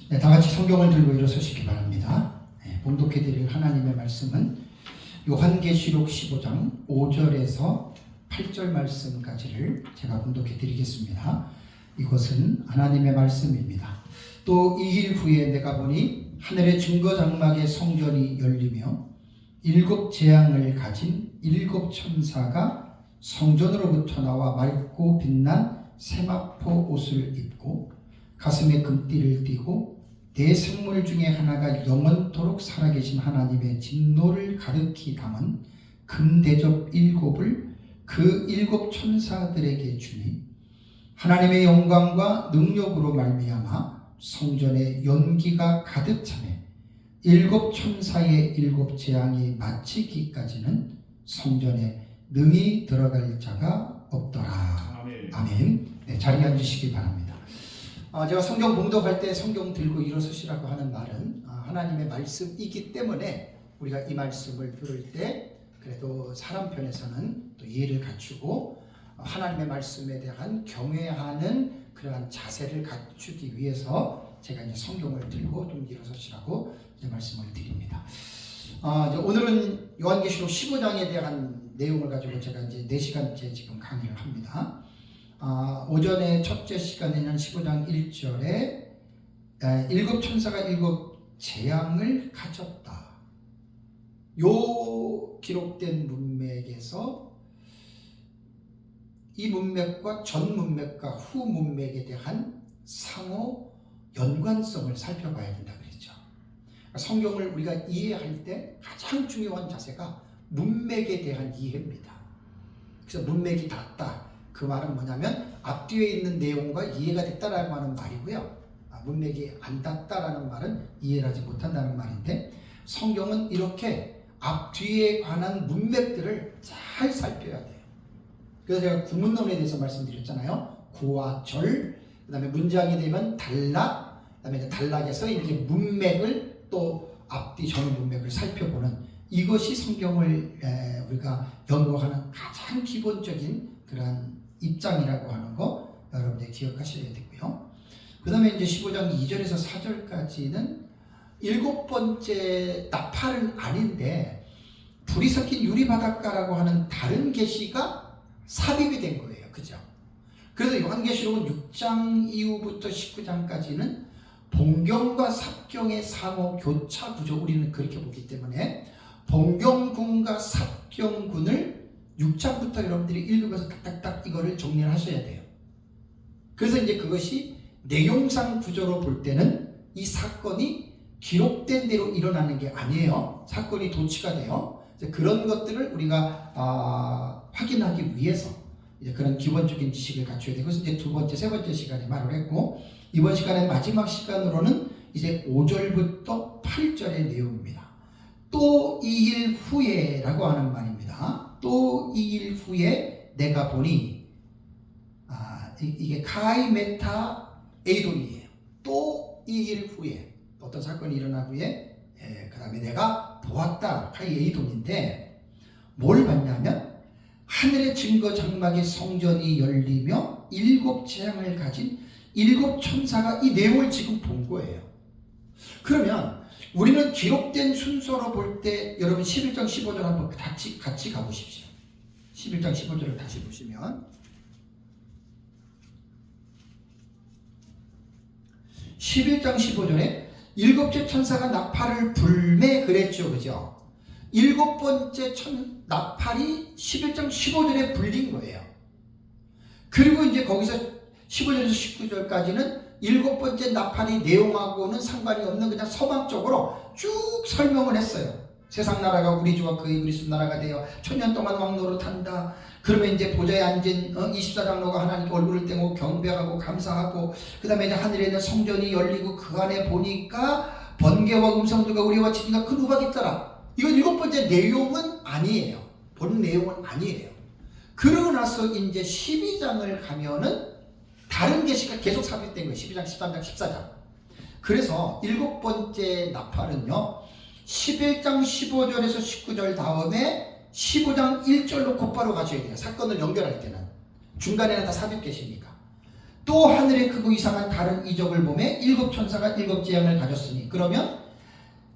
네, 다 같이 성경을 들고 일어서시기 바랍니다. 네, 봉독해 드릴 하나님의 말씀은 요한계시록 15장 5절에서 8절 말씀까지를 제가 봉독해 드리겠습니다. 이것은 하나님의 말씀입니다. 또 2일 후에 내가 보니 하늘의 증거 장막의 성전이 열리며 7 재앙을 가진 7 천사가 성전으로부터 나와 맑고 빛난 세마포 옷을 입고 가슴에 금띠를 띠고 네 생물 중에 하나가 영원토록 살아계신 하나님의 진노를 가득히 담은 금대접 7을 그 7 천사들에게 주니 하나님의 영광과 능력으로 말미암아 성전에 연기가 가득 차매 7 천사의 7 재앙이 마치기까지는 성전에 능히 들어갈 자가 없더라. 아멘. 네, 자리에 앉으시기 바랍니다. 제가 성경 봉독할 때 성경 들고 일어서시라고 하는 말은 하나님의 말씀이기 때문에 우리가 이 말씀을 들을 때 그래도 사람 편에서는 또 이해를 갖추고 하나님의 말씀에 대한 경외하는 그러한 자세를 갖추기 위해서 제가 이제 성경을 들고 좀 일어서시라고 이제 말씀을 드립니다. 오늘은 요한계시록 15장에 대한 내용을 가지고 제가 이제 4시간째 지금 강의를 합니다. 오전에 첫째 시간에는 15장 1절에 7 천사가 7 재앙을 가졌다. 요 기록된 문맥에서 이 문맥과 전 문맥과 후 문맥에 대한 상호 연관성을 살펴봐야 된다 그랬죠. 성경을 우리가 이해할 때 가장 중요한 자세가 문맥에 대한 이해입니다. 그래서 문맥이 닿다. 그 말은 뭐냐면 앞뒤에 있는 내용과 이해가 됐다라고 하는 말이고요. 문맥이 안 닿다라는 말은 이해를 하지 못한다는 말인데 성경은 이렇게 앞뒤에 관한 문맥들을 잘 살펴야 돼요. 그래서 제가 구문론에 대해서 말씀드렸잖아요. 구와 절, 그 다음에 문장이 되면 단락, 그 다음에 단락에서 이렇게 문맥을 또 앞뒤 전 문맥을 살펴보는 이것이 성경을 우리가 연구하는 가장 기본적인 그러한 입장이라고 하는 거 여러분들 기억하셔야 되고요. 그 다음에 이제 15장 2절에서 4절까지는 7번째 나팔은 아닌데 불이 섞인 유리바닷가라고 하는 다른 계시가 삽입이 된 거예요. 그죠? 그래서 요한계시록은 6장 이후부터 19장까지는 본경과 삽경의 상호 교차 구조 우리는 그렇게 보기 때문에 본경군과 삽경군을 6장부터 여러분들이 읽으면서 딱딱딱 이거를 정리를 하셔야 돼요. 그래서 이제 그것이 내용상 구조로 볼 때는 이 사건이 기록된 대로 일어나는 게 아니에요. 사건이 도치가 돼요. 그런 것들을 우리가 확인하기 위해서 이제 그런 기본적인 지식을 갖춰야 되고, 그래서 이제 두 번째, 세 번째 시간에 말을 했고, 이번 시간의 마지막 시간으로는 이제 5절부터 8절의 내용입니다. 또 2일 후에라고 하는 말입니다. 또 2일 후에 내가 보니 이게 카이메타 에이돈이에요. 또 2일 후에 어떤 사건이 일어난 후에 그 다음에 내가 보았다. 카이 에이돈인데 뭘 봤냐면 하늘의 증거 장막의 성전이 열리며 7 재앙을 가진 7 천사가 이 내용을 지금 본 거예요. 그러면 우리는 기록된 순서로 볼 때 여러분 11장 15절 한번 같이 가보십시오. 11장 15절을 다시 보시면 11장 15절에 7째 천사가 나팔을 불매 그랬죠. 그죠? 7번째 나팔이 11장 15절에 불린 거예요. 그리고 이제 거기서 15절에서 19절까지는 7번째 나팔이 내용하고는 상관이 없는 그냥 서방적으로 쭉 설명을 했어요. 세상 나라가 우리 주와 그의 그리스도 나라가 되어 천년 동안 왕노릇한다. 그러면 이제 보좌에 앉은 24장로가 하나님께 얼굴을 떼고 경배하고 감사하고, 그 다음에 이제 하늘에 있는 성전이 열리고 그 안에 보니까 번개와 음성들과 우리와 치니가 큰 우박이 있더라. 이건 7번째 내용은 아니에요. 본 내용은 아니에요. 그러고 나서 이제 12장을 가면은 다른 계시가 계속 삽입된 거예요. 12장, 13장, 14장. 그래서 7번째 나팔은요, 11장 15절에서 19절 다음에 15장 1절로 곧바로 가셔야 돼요. 사건을 연결할 때는. 중간에는 다 삽입 계시니까. 또 하늘에 크고 이상한 다른 이적을 보매 일곱 천사가 일곱 재앙을 가졌으니, 그러면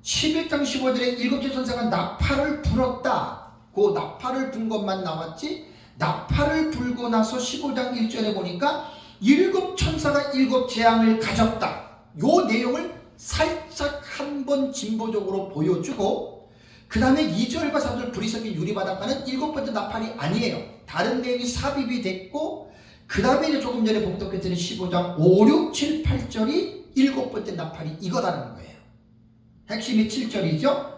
11장 15절에 일곱 천사가 나팔을 불었다. 그 나팔을 불 것만 나왔지, 나팔을 불고 나서 15장 1절에 보니까 일곱 천사가 일곱 재앙을 가졌다. 요 내용을 살짝 한번 진보적으로 보여주고, 그 다음에 2절과 3절 불이 섞인 유리바닷가는 일곱 번째 나팔이 아니에요. 다른 내용이 삽입이 됐고, 그 다음에 조금 전에 봉독했던 15장 5, 6, 7, 8절이 일곱 번째 나팔이 이거다라는 거예요. 핵심이 7절이죠.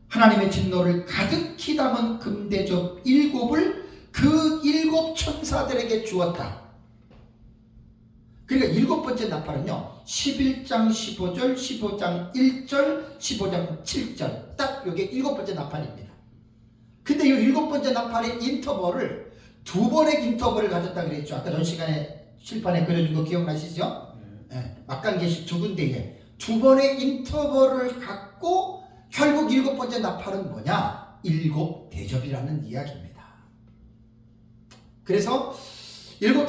하나님의 진노를 가득히 담은 금대접 일곱을 그 일곱 천사들에게 주었다. 그러니까 일곱 번째 나팔은요, 11장 15절, 15장 1절, 15장 7절, 딱 이게 일곱 번째 나팔입니다. 근데 이 일곱 번째 나팔의 인터벌을 두 번의 인터벌을 가졌다 그랬죠. 아까 전 시간에 칠판에 그려준 거 기억나시죠? 네, 막간계시 두 군데에 두 번의 인터벌을 갖고 결국 일곱 번째 나팔은 뭐냐? 일곱 대접이라는 이야기입니다. 그래서 일곱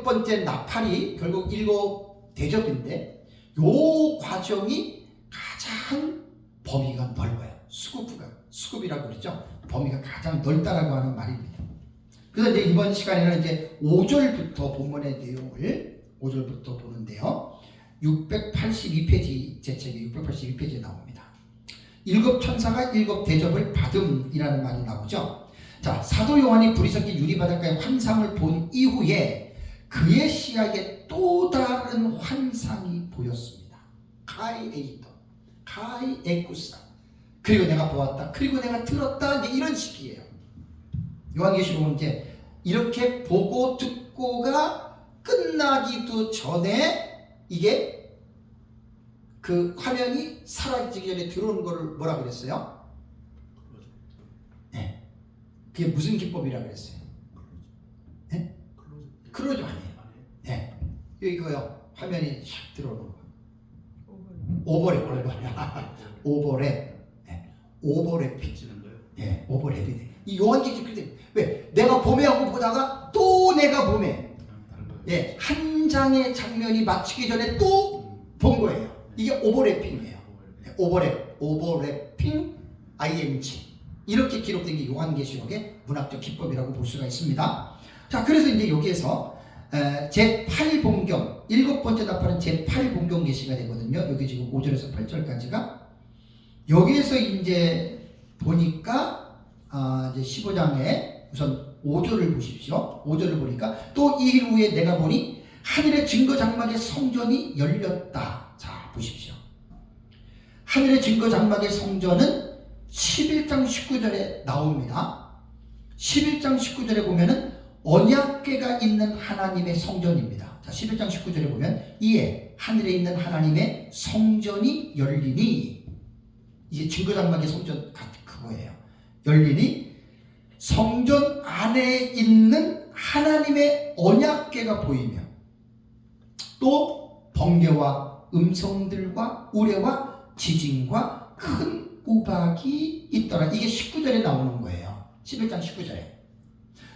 번째 나팔이 결국 일곱 대접인데, 요 과정이 가장 범위가 넓어요. 수급이라고 그러죠. 범위가 가장 넓다라고 하는 말입니다. 그래서 이제 이번 시간에는 이제 5절부터 본문의 내용을 5절부터 보는데요. 682페이지, 제 책이 682페이지에 나옵니다. 일곱 천사가 일곱 대접을 받음이라는 말이 나오죠. 자, 사도 요한이 불이 섞인 유리바닷가의 환상을 본 이후에 그의 시야에 또 다른 환상이 보였습니다. 카이에이터, 카이에쿠사. 그리고 내가 보았다. 그리고 내가 들었다. 이제 이런 식이에요. 요한계시록은 이제 이렇게 보고 듣고가 끝나기도 전에 이게 그 화면이 사라지기 전에 들어오는 거를 뭐라 그랬어요? 네. 그게 무슨 기법이라 그랬어요? 네? 클로즈 아니에요. 네. 이거요. 화면이 샥 들어오는 거. 오버랩. 네. 오버랩이 지는 거예요. 네. 오버랩이. 이 요한계시록 때 왜? 내가 봄에하고 보다가 또 내가 봄에. 예, 한 장의 장면이 마치기 전에 또 본 거예요. 이게 오버래핑이에요. 오버래핑 ing 이렇게 기록된 게 요한계시록의 문학적 기법이라고 볼 수가 있습니다. 자, 그래서 이제 여기에서 제8봉경 일곱 번째 나팔은 제8봉경 계시가 되거든요. 여기 지금 5절에서 8절까지가 여기에서 이제 보니까 이제 15장에 우선 5절을 보십시오. 5절을 보니까 또 이 후에 내가 보니 하늘의 증거 장막의 성전이 열렸다. 자, 보십시오. 하늘의 증거 장막의 성전은 11장 19절에 나옵니다. 11장 19절에 보면은 언약궤가 있는 하나님의 성전입니다. 자, 11장 19절에 보면 이에 하늘에 있는 하나님의 성전이 열리니, 이게 증거 장막의 성전 그거예요. 열리니 성전 안에 있는 하나님의 언약궤가 보이며 또 번개와 음성들과 우레와 지진과 큰 우박이 있더라. 이게 19절에 나오는 거예요. 11장 19절에.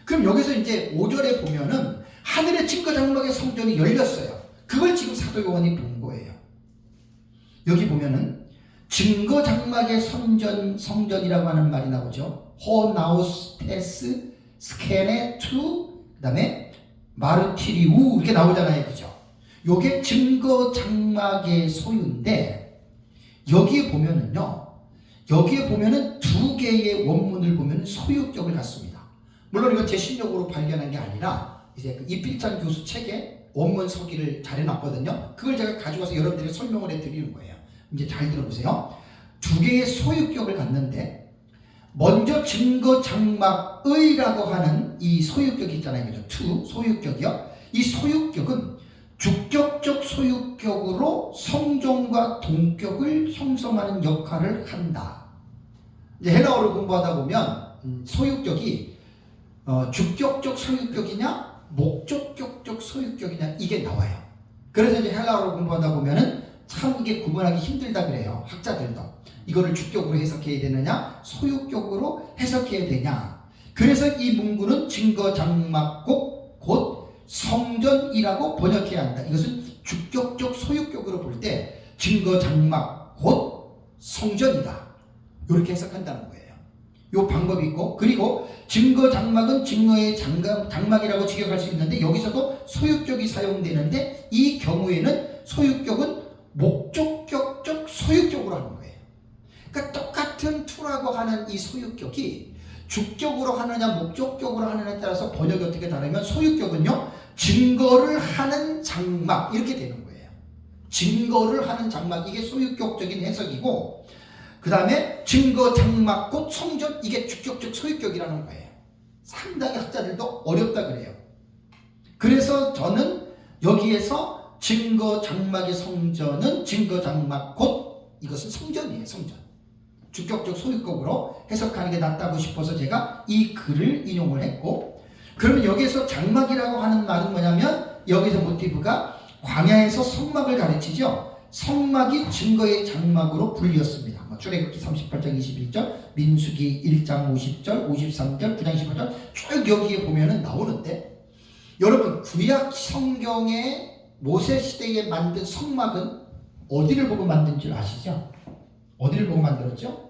그럼 여기서 이제 5절에 보면은 하늘의 증거 장막의 성전이 열렸어요. 그걸 지금 사도 요한이 본 거예요. 여기 보면은 증거 장막의 성전이라고 하는 말이 나오죠. 호나우스테스 스케네투 그다음에 마르티리우 이렇게 나오잖아요. 그죠? 요게 증거 장막의 소유인데 여기에 보면은 두 개의 원문을 보면 소유격을 갖습니다. 물론 이건 제 실력으로 발견한 게 아니라 이제 그 이필찬 교수 책에 원문 서기를 잘 해놨거든요. 그걸 제가 가져와서 여러분들에게 설명을 해드리는 거예요. 이제 잘 들어보세요. 두 개의 소유격을 갖는데 먼저 증거 장막의라고 하는 이 소유격이 있잖아요. 그죠? 소유격이요. 이 소유격은 주격적 소유격으로 성전과 동격을 형성하는 역할을 한다. 이제 헬라어를 공부하다 보면 소유격이 주격적 소유격이냐 목적격적 소유격이냐 이게 나와요. 그래서 이제 헬라어를 공부하다 보면은 참 이게 구분하기 힘들다 그래요. 학자들도. 이거를 주격으로 해석해야 되느냐 소유격으로 해석해야 되냐. 그래서 이 문구는 증거 장막곡 곧 성전이라고 번역해야 한다. 이것은 주격적 소유격으로 볼 때 증거 장막 곧 성전이다. 이렇게 해석한다는 거예요. 이 방법이 있고, 그리고 증거 장막은 증거의 장막이라고 직역할 수 있는데 여기서도 소유격이 사용되는데 이 경우에는 소유격은 목적격적 소유격으로 하는 거예요. 그러니까 똑같은 투라고 하는 이 소유격이 주격으로 하느냐 목적격으로 하느냐에 따라서 번역이 어떻게 다르면 소유격은요 증거를 하는 장막 이렇게 되는 거예요. 증거를 하는 장막, 이게 소유격적인 해석이고, 그 다음에 증거 장막 곧 성전, 이게 주격적 소유격이라는 거예요. 상당히 학자들도 어렵다 그래요. 그래서 저는 여기에서 증거 장막의 성전은 증거 장막 곧 이것은 성전이에요. 성전. 주격적 소유격으로 해석하는 게 낫다고 싶어서 제가 이 글을 인용을 했고, 그러면 여기서 장막이라고 하는 말은 뭐냐면 여기서 모티브가 광야에서 성막을 가르치죠. 성막이 증거의 장막으로 불렸습니다. 출애굽기 38장 21절, 민수기 1장 50절, 53절, 9장 15절 쭉 여기에 보면은 나오는데, 여러분 구약 성경의 모세 시대에 만든 성막은 어디를 보고 만든 줄 아시죠? 어디를 보고 만들었죠?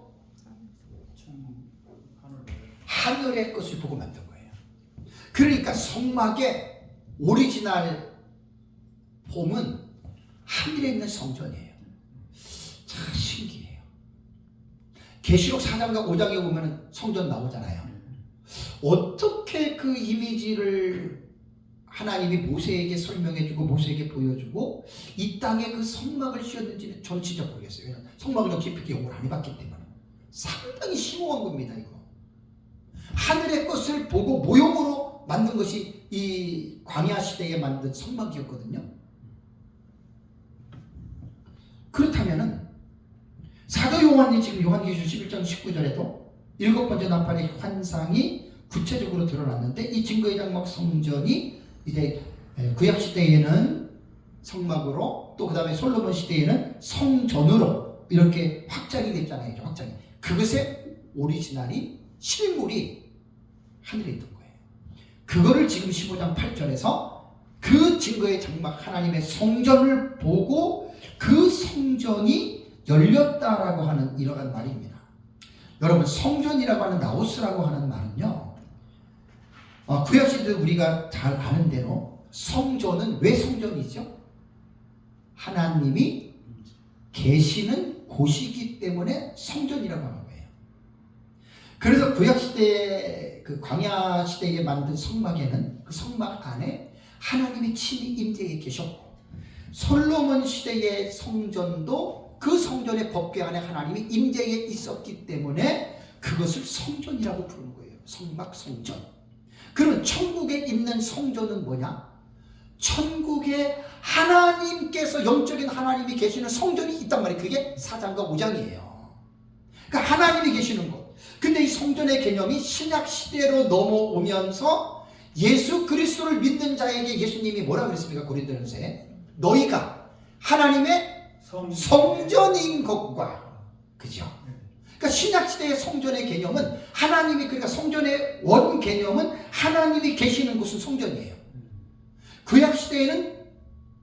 하늘의 것을 보고 만든 거예요. 그러니까 성막의 오리지널 폼은 하늘에 있는 성전이에요. 참 신기해요. 계시록 4장과 5장에 보면 성전 나오잖아요. 어떻게 그 이미지를 하나님이 모세에게 설명해주고 모세에게 보여주고 이 땅에 그 성막을 씌웠는지는 전 진짜 모르겠어요. 왜냐하면 성막을 좀 깊이 연구를 안 해봤기 때문에. 상당히 심오한 겁니다. 이거 하늘의 것을 보고 모형으로 만든 것이 이 광야 시대에 만든 성막이었거든요. 그렇다면은 사도 요한이 지금 요한계시록 11장 19절에도 7번째 나팔의 환상이 구체적으로 드러났는데, 이 증거의 장막 성전이 이제 구약 시대에는 성막으로, 또 그 다음에 솔로몬 시대에는 성전으로 이렇게 확장이 됐잖아요. 확장이. 그것의 오리지널이 실물이 하늘에 있던 거예요. 그거를 지금 15장 8절에서 그 증거의 장막 하나님의 성전을 보고 그 성전이 열렸다라고 하는 이러한 말입니다. 여러분 성전이라고 하는 나오스라고 하는 말은요, 구약시대 우리가 잘 아는 대로 성전은 왜 성전이죠? 하나님이 계시는 곳이기 때문에 성전이라고 하는 거예요. 그래서 구약시대 그 광야시대에 만든 성막에는 그 성막 안에 하나님이 친히 임재해 계셨고, 솔로몬 시대의 성전도 그 성전의 법궤 안에 하나님이 임재해 있었기 때문에 그것을 성전이라고 부르는 거예요. 성막, 성전. 그러면 천국에 있는 성전은 뭐냐? 천국에 하나님께서, 영적인 하나님이 계시는 성전이 있단 말이에요. 그게 4장과 5장이에요. 그러니까 하나님이 계시는 곳. 근데 이 성전의 개념이 신약 시대로 넘어오면서 예수 그리스도를 믿는 자에게 예수님이 뭐라 그랬습니까? 고린도전서에 너희가 하나님의 성전인 것과, 그죠? 그러니까 신약시대의 성전의 개념은 하나님이, 그러니까 성전의 원 개념은 하나님이 계시는 곳은 성전이에요. 구약시대에는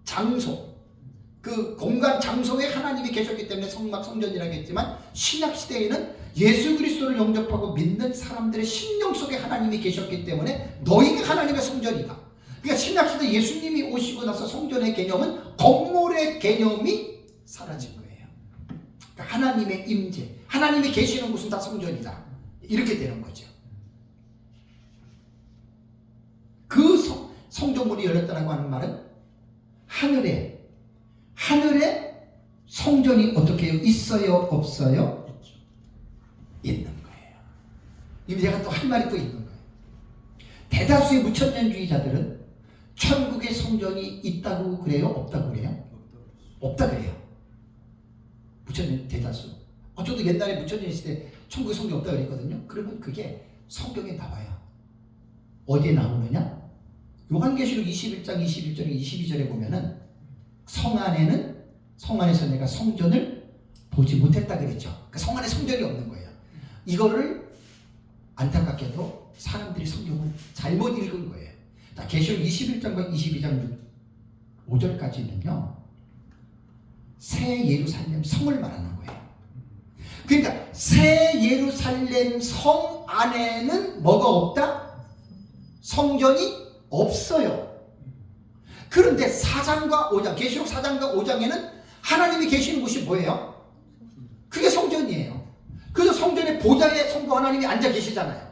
장소, 그 공간 장소에 하나님이 계셨기 때문에 성막 성전이라고 했지만, 신약시대에는 예수 그리스도를 영접하고 믿는 사람들의 심령 속에 하나님이 계셨기 때문에 너희가 하나님의 성전이다. 그러니까 신약시대 예수님이 오시고 나서 성전의 개념은 건물의 개념이 사라진 거예요. 그러니까 하나님의 임재, 하나님이 계시는 곳은 다 성전이다. 이렇게 되는 거죠. 그 성전문이 열렸다고 하는 말은 하늘에 성전이 어떻게 해요? 있어요? 없어요? 있는 거예요. 이제 제가 또 할 말이 또 있는 거예요. 대다수의 무천년주의자들은 천국의 성전이 있다고 그래요? 없다고 그래요? 없다 그래요. 무천년 대다수. 저도 옛날에 무천년 시대 천국의 성경 없다 그랬거든요. 그러면 그게 성경에 나와요. 어디에 나오느냐? 요한계시록 21장 21절에 22절에 보면은 성 안에서 내가 성전을 보지 못했다 그랬죠. 그러니까 성 안에 성전이 없는 거예요. 이거를 안타깝게도 사람들이 성경을 잘못 읽은 거예요. 자, 계시록 21장과 22장 5절까지는요. 새 예루살렘 성을 말하는 거예요. 그러니까 새 예루살렘 성 안에는 뭐가 없다? 성전이 없어요. 그런데 4장과 5장, 계시록 4장과 5장에는 하나님이 계시는 곳이 뭐예요? 그게 성전이에요. 그래서 성전의 보좌에 성부 하나님이 앉아 계시잖아요.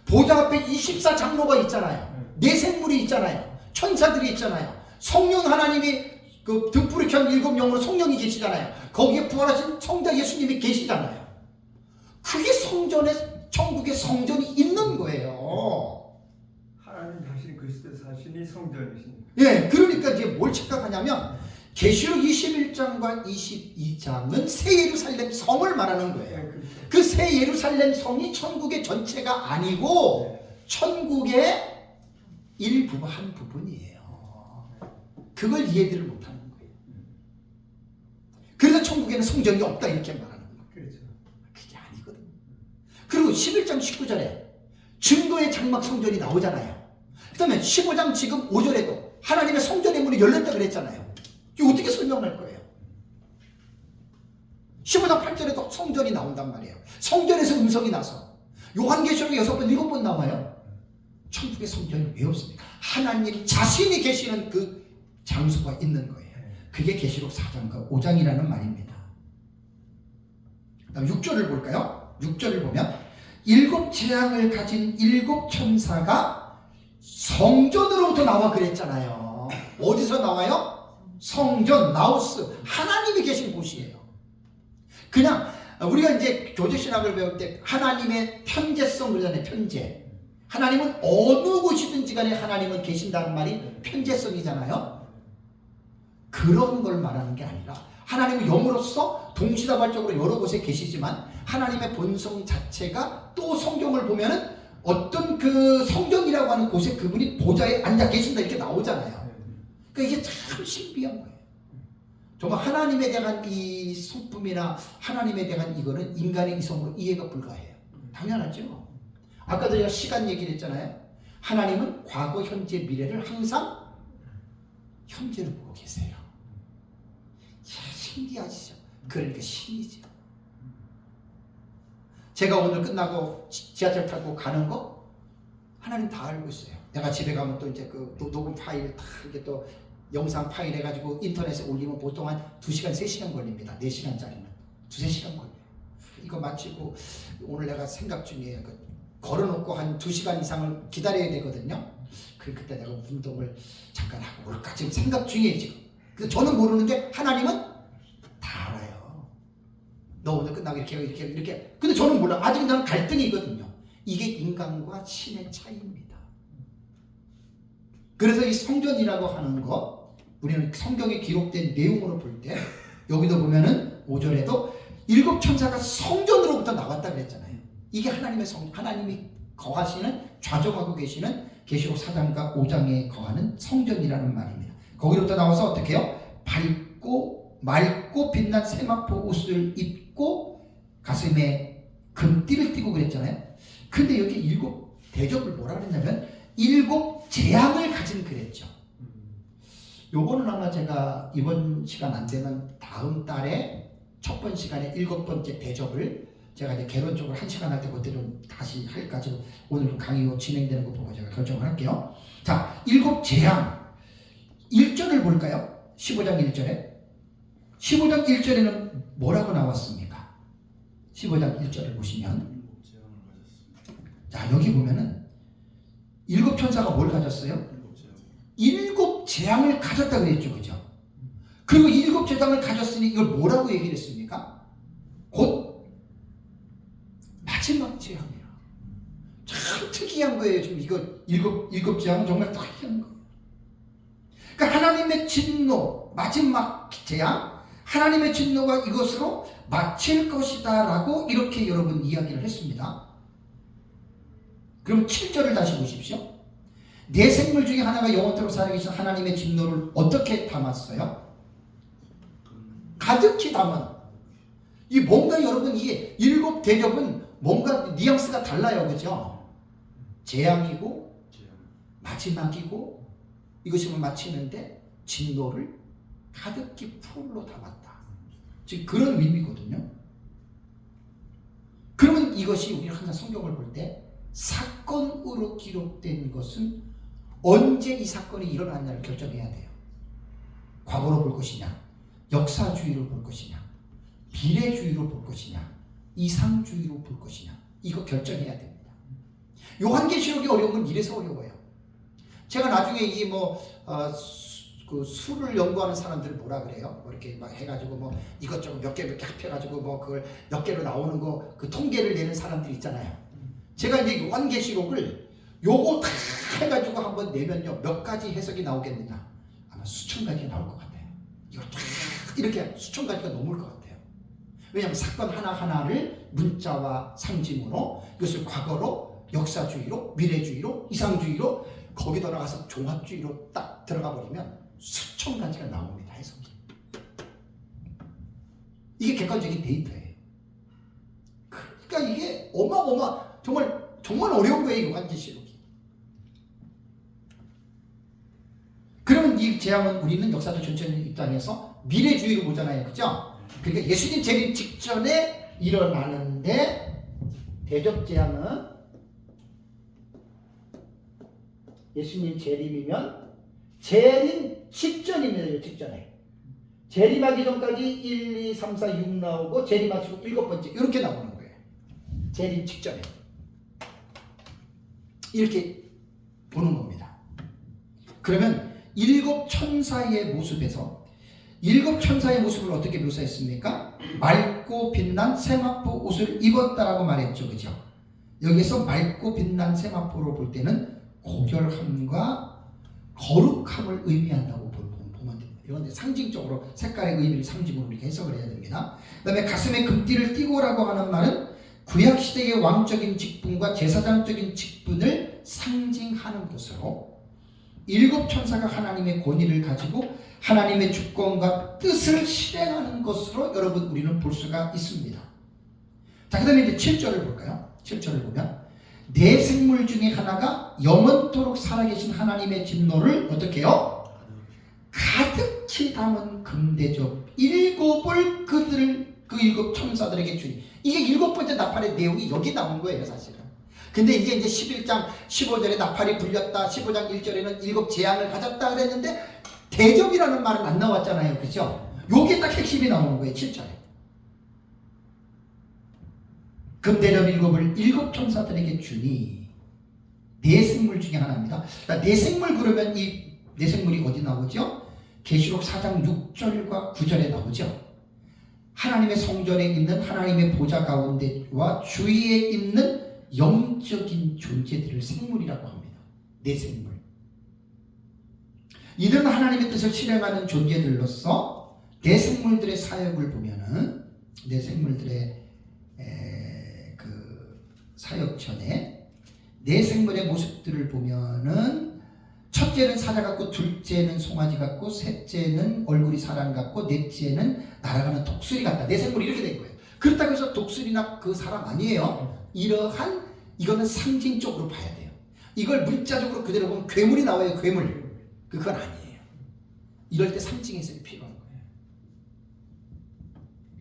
보좌 앞에 24장로가 있잖아요. 내생물이 있잖아요. 천사들이 있잖아요. 성령 하나님이 그 등불을 켠 7영으로 성령이 계시잖아요. 거기에 부활하신 성자 예수님이 계시잖아요. 그게 성전에, 천국의 성전이 있는 거예요. 하나님 자신이 그리스도 자신이 성전이신. 예, 그러니까 이제 뭘 착각하냐면 계시록 21장과 22장은 새 예루살렘 성을 말하는 거예요. 네, 그렇죠. 그 새 예루살렘 성이 천국의 전체가 아니고 천국의 일부분, 한 부분이에요. 그걸 이해를 못하는 거예요. 그래서 천국에는 성전이 없다 이렇게 말하는 거예요. 그렇죠. 그게 아니거든요. 그리고 11장 19절에 증거의 장막 성전이 나오잖아요. 그 다음에 15장 지금 5절에도 하나님의 성전의 문이 열렸다 그랬잖아요. 이거 어떻게 설명할 거예요? 15장 8절에도 성전이 나온단 말이에요. 성전에서 음성이 나서 요한계시록에 6번 7번 나와요. 천국의 성전이 왜 없습니까? 하나님 자신이 계시는 그 장소가 있는 거예요. 그게 계시록 4장과 5장이라는 말입니다. 그다음 6절을 볼까요? 6절을 보면 7 재앙을 가진 7 천사가 성전으로부터 나와 그랬잖아요. 어디서 나와요? 성전, 나우스, 하나님이 계신 곳이에요. 그냥 우리가 이제 교제신학을 배울 때 하나님의 편재성 그러잖아요. 편재. 하나님은 어느 곳이든지 간에 하나님은 계신다는 말이 편재성이잖아요. 그런 걸 말하는 게 아니라 하나님은 영으로서 동시다발적으로 여러 곳에 계시지만 하나님의 본성 자체가 또 성경을 보면은 어떤 그 성전이라고 하는 곳에 그분이 보좌에 앉아 계신다 이렇게 나오잖아요. 그러니까 이게 참 신비한 거예요. 정말 하나님에 대한 이 성품이나 하나님에 대한 이거는 인간의 이성으로 이해가 불가해요. 당연하죠. 아까도 제가 시간 얘기를 했잖아요. 하나님은 과거, 현재, 미래를 항상 현재를 보고 계세요. 참 신기하시죠. 그러니까 신이죠. 제가 오늘 끝나고 지하철 타고 가는 거 하나님 다 알고 있어요. 내가 집에 가면 또 이제 그 녹음 파일 다 이렇게 또 영상 파일 해가지고 인터넷에 올리면 보통 한 2시간, 3시간 걸립니다. 4시간짜리는 2-3시간 걸려요. 이거 마치고 오늘 내가 생각 중이에요. 걸어놓고 한 2시간 이상을 기다려야 되거든요. 그때 내가 운동을 잠깐 하고 올까 지금 생각 중이에요 지금. 그래서 저는 모르는데 하나님은 다 알아요. 너 오늘 끝나고 이렇게. 근데 저는 몰라. 아직 나는 갈등이 있거든요. 이게 인간과 신의 차이입니다. 그래서 이 성전이라고 하는 것 우리는 성경에 기록된 내용으로 볼 때 여기도 보면은 5절에도 7 천사가 성전으로부터 나왔다 그랬잖아요. 이게 하나님의 하나님이 거하시는 좌정하고 계시는 계시록 4장과 5장에 거하는 성전이라는 말입니다. 거기로부터 나와서 어떻게 해요? 맑고 빛난 세마포 옷을 입고 가슴에 금띠를 띠고 그랬잖아요. 근데 여기 7 대접을 뭐라 그랬냐면 7 재앙을 가진 그랬죠. 요거는 아마 제가 이번 시간 안 되면 다음 달에 첫 번 시간에 7번째 대접을 제가 이제 개론적으로 1시간 할 때 그때로 다시 할까 지금 오늘 강의가 진행되는 거 보고 제가 결정을 할게요. 자, 7 재앙 1절을 볼까요? 15장 1절에 15장 1절에는 뭐라고 나왔습니까? 15장 1절을 보시면 자 여기 보면은 7 천사가 뭘 가졌어요? 7 재앙을 가졌다 그랬죠. 그죠? 그리고 7 재앙을 가졌으니 이걸 뭐라고 얘기를 했습니까? 곧 마지막 재앙이라. 참 특이한 거예요. 지금 이거 7 재앙은 정말 특이한 거예요. 그러니까 하나님의 진노, 마지막 재앙, 하나님의 진노가 이것으로 마칠 것이다 라고 이렇게 여러분 이야기를 했습니다. 그럼 7절을 다시 보십시오. 네 생물 중에 하나가 영원토록 살아계신 하나님의 진노를 어떻게 담았어요? 가득히 담은. 이 뭔가 여러분 이게 7 대접은 뭔가 뉘앙스가 달라요. 그죠? 재앙이고 마지막이고 이것이 마치는데 진노를 가득히 풀로 담았다. 지금 그런 의미거든요. 그러면 이것이 우리 항상 성경을 볼 때 사건으로 기록된 것은 언제 이 사건이 일어났냐를 결정해야 돼요. 과거로 볼 것이냐, 역사주의로 볼 것이냐, 미래주의로 볼 것이냐, 이상주의로 볼 것이냐, 이거 결정해야 됩니다. 요한계시록이 어려운 건 이래서 어려워요. 제가 나중에 그 수를 연구하는 사람들 뭐라 그래요? 뭐 이렇게 막 해가지고 뭐 이것저것 몇 개 합해가지고 뭐 그걸 몇 개로 나오는 거 그 통계를 내는 사람들 있잖아요. 제가 이제 요한계시록을 요거 다 해가지고 한번 내면요 몇 가지 해석이 나오겠느냐? 아마 수천 가지가 나올 것 같아요. 이거 쫙 이렇게 수천 가지가 넘을 것 같아요. 왜냐하면 사건 하나하나를 문자와 상징으로 이것을 과거로, 역사주의로, 미래주의로, 이상주의로 거기다 나가서 종합주의로 딱 들어가 버리면 수천 가지가 나옵니다. 해석이. 이게 객관적인 데이터예요. 그러니까 이게 정말 어려운 거예요. 요한계시록이. 그러면 이 재앙은 우리는 역사적 전체의 입장에서 미래주의로 보잖아요. 그죠? 그러니까 예수님 재림 직전에 일어나는데 대접 재앙은 예수님 재림이면 재림 직전입니다. 직전에. 재림하기 전까지 1, 2, 3, 4, 6 나오고 재림하시고 7번째 이렇게 나오는 거예요. 재림 직전에. 이렇게 보는 겁니다. 그러면 7 천사의 모습에서 7 천사의 모습을 어떻게 묘사했습니까? 맑고 빛난 세마포 옷을 입었다라고 말했죠. 그죠? 여기서 맑고 빛난 세마포로 볼 때는 고결함과 거룩함을 의미한다고 보면 됩니다. 이건 상징적으로 색깔의 의미를 상징으로 우리가 해석을 해야 됩니다. 그 다음에 가슴에 금띠를 띠고라고 하는 말은 구약시대의 왕적인 직분과 제사장적인 직분을 상징하는 것으로 7 천사가 하나님의 권위를 가지고 하나님의 주권과 뜻을 실행하는 것으로 여러분 우리는 볼 수가 있습니다. 자, 그 다음에 이제 7절을 볼까요? 7절을 보면 네 생물 중에 하나가 영원토록 살아계신 하나님의 진노를 어떻게 해요? 가득히 담은 금대접 7을 그 7 천사들에게 주니. 이게 7번째 나팔의 내용이 여기 나온 거예요, 사실은. 근데 이게 이제 11장 15절에 나팔이 불렸다, 15장 1절에는 7 재앙을 가졌다 그랬는데 대접이라는 말은 안 나왔잖아요, 그죠? 요게 딱 핵심이 나오는 거예요, 7절에. 금대접 7을 7 천사들에게 주니. 네 생물 중에 하나입니다. 네 생물 그러면 이 네 생물이 어디 나오죠? 계시록 4장 6절과 9절에 나오죠. 하나님의 성전에 있는 하나님의 보좌 가운데와 주위에 있는 영적인 존재들을 생물이라고 합니다. 네 생물. 이들은 하나님의 뜻을 실행하는 존재들로서 네 생물들의 사역을 보면은 네 생물들의 그 사역전에 네 생물의 모습들을 보면은 첫째는 사자 같고, 둘째는 송아지 같고, 셋째는 얼굴이 사람 같고, 넷째는 날아가는 독수리 같다. 네 생물이 이렇게 된 거예요. 그렇다고 해서 독수리나 그 사람 아니에요. 이거는 상징적으로 봐야 돼요. 이걸 문자적으로 그대로 보면 괴물이 나와요. 괴물. 그건 아니에요. 이럴 때 상징 해석이 필요한 거예요.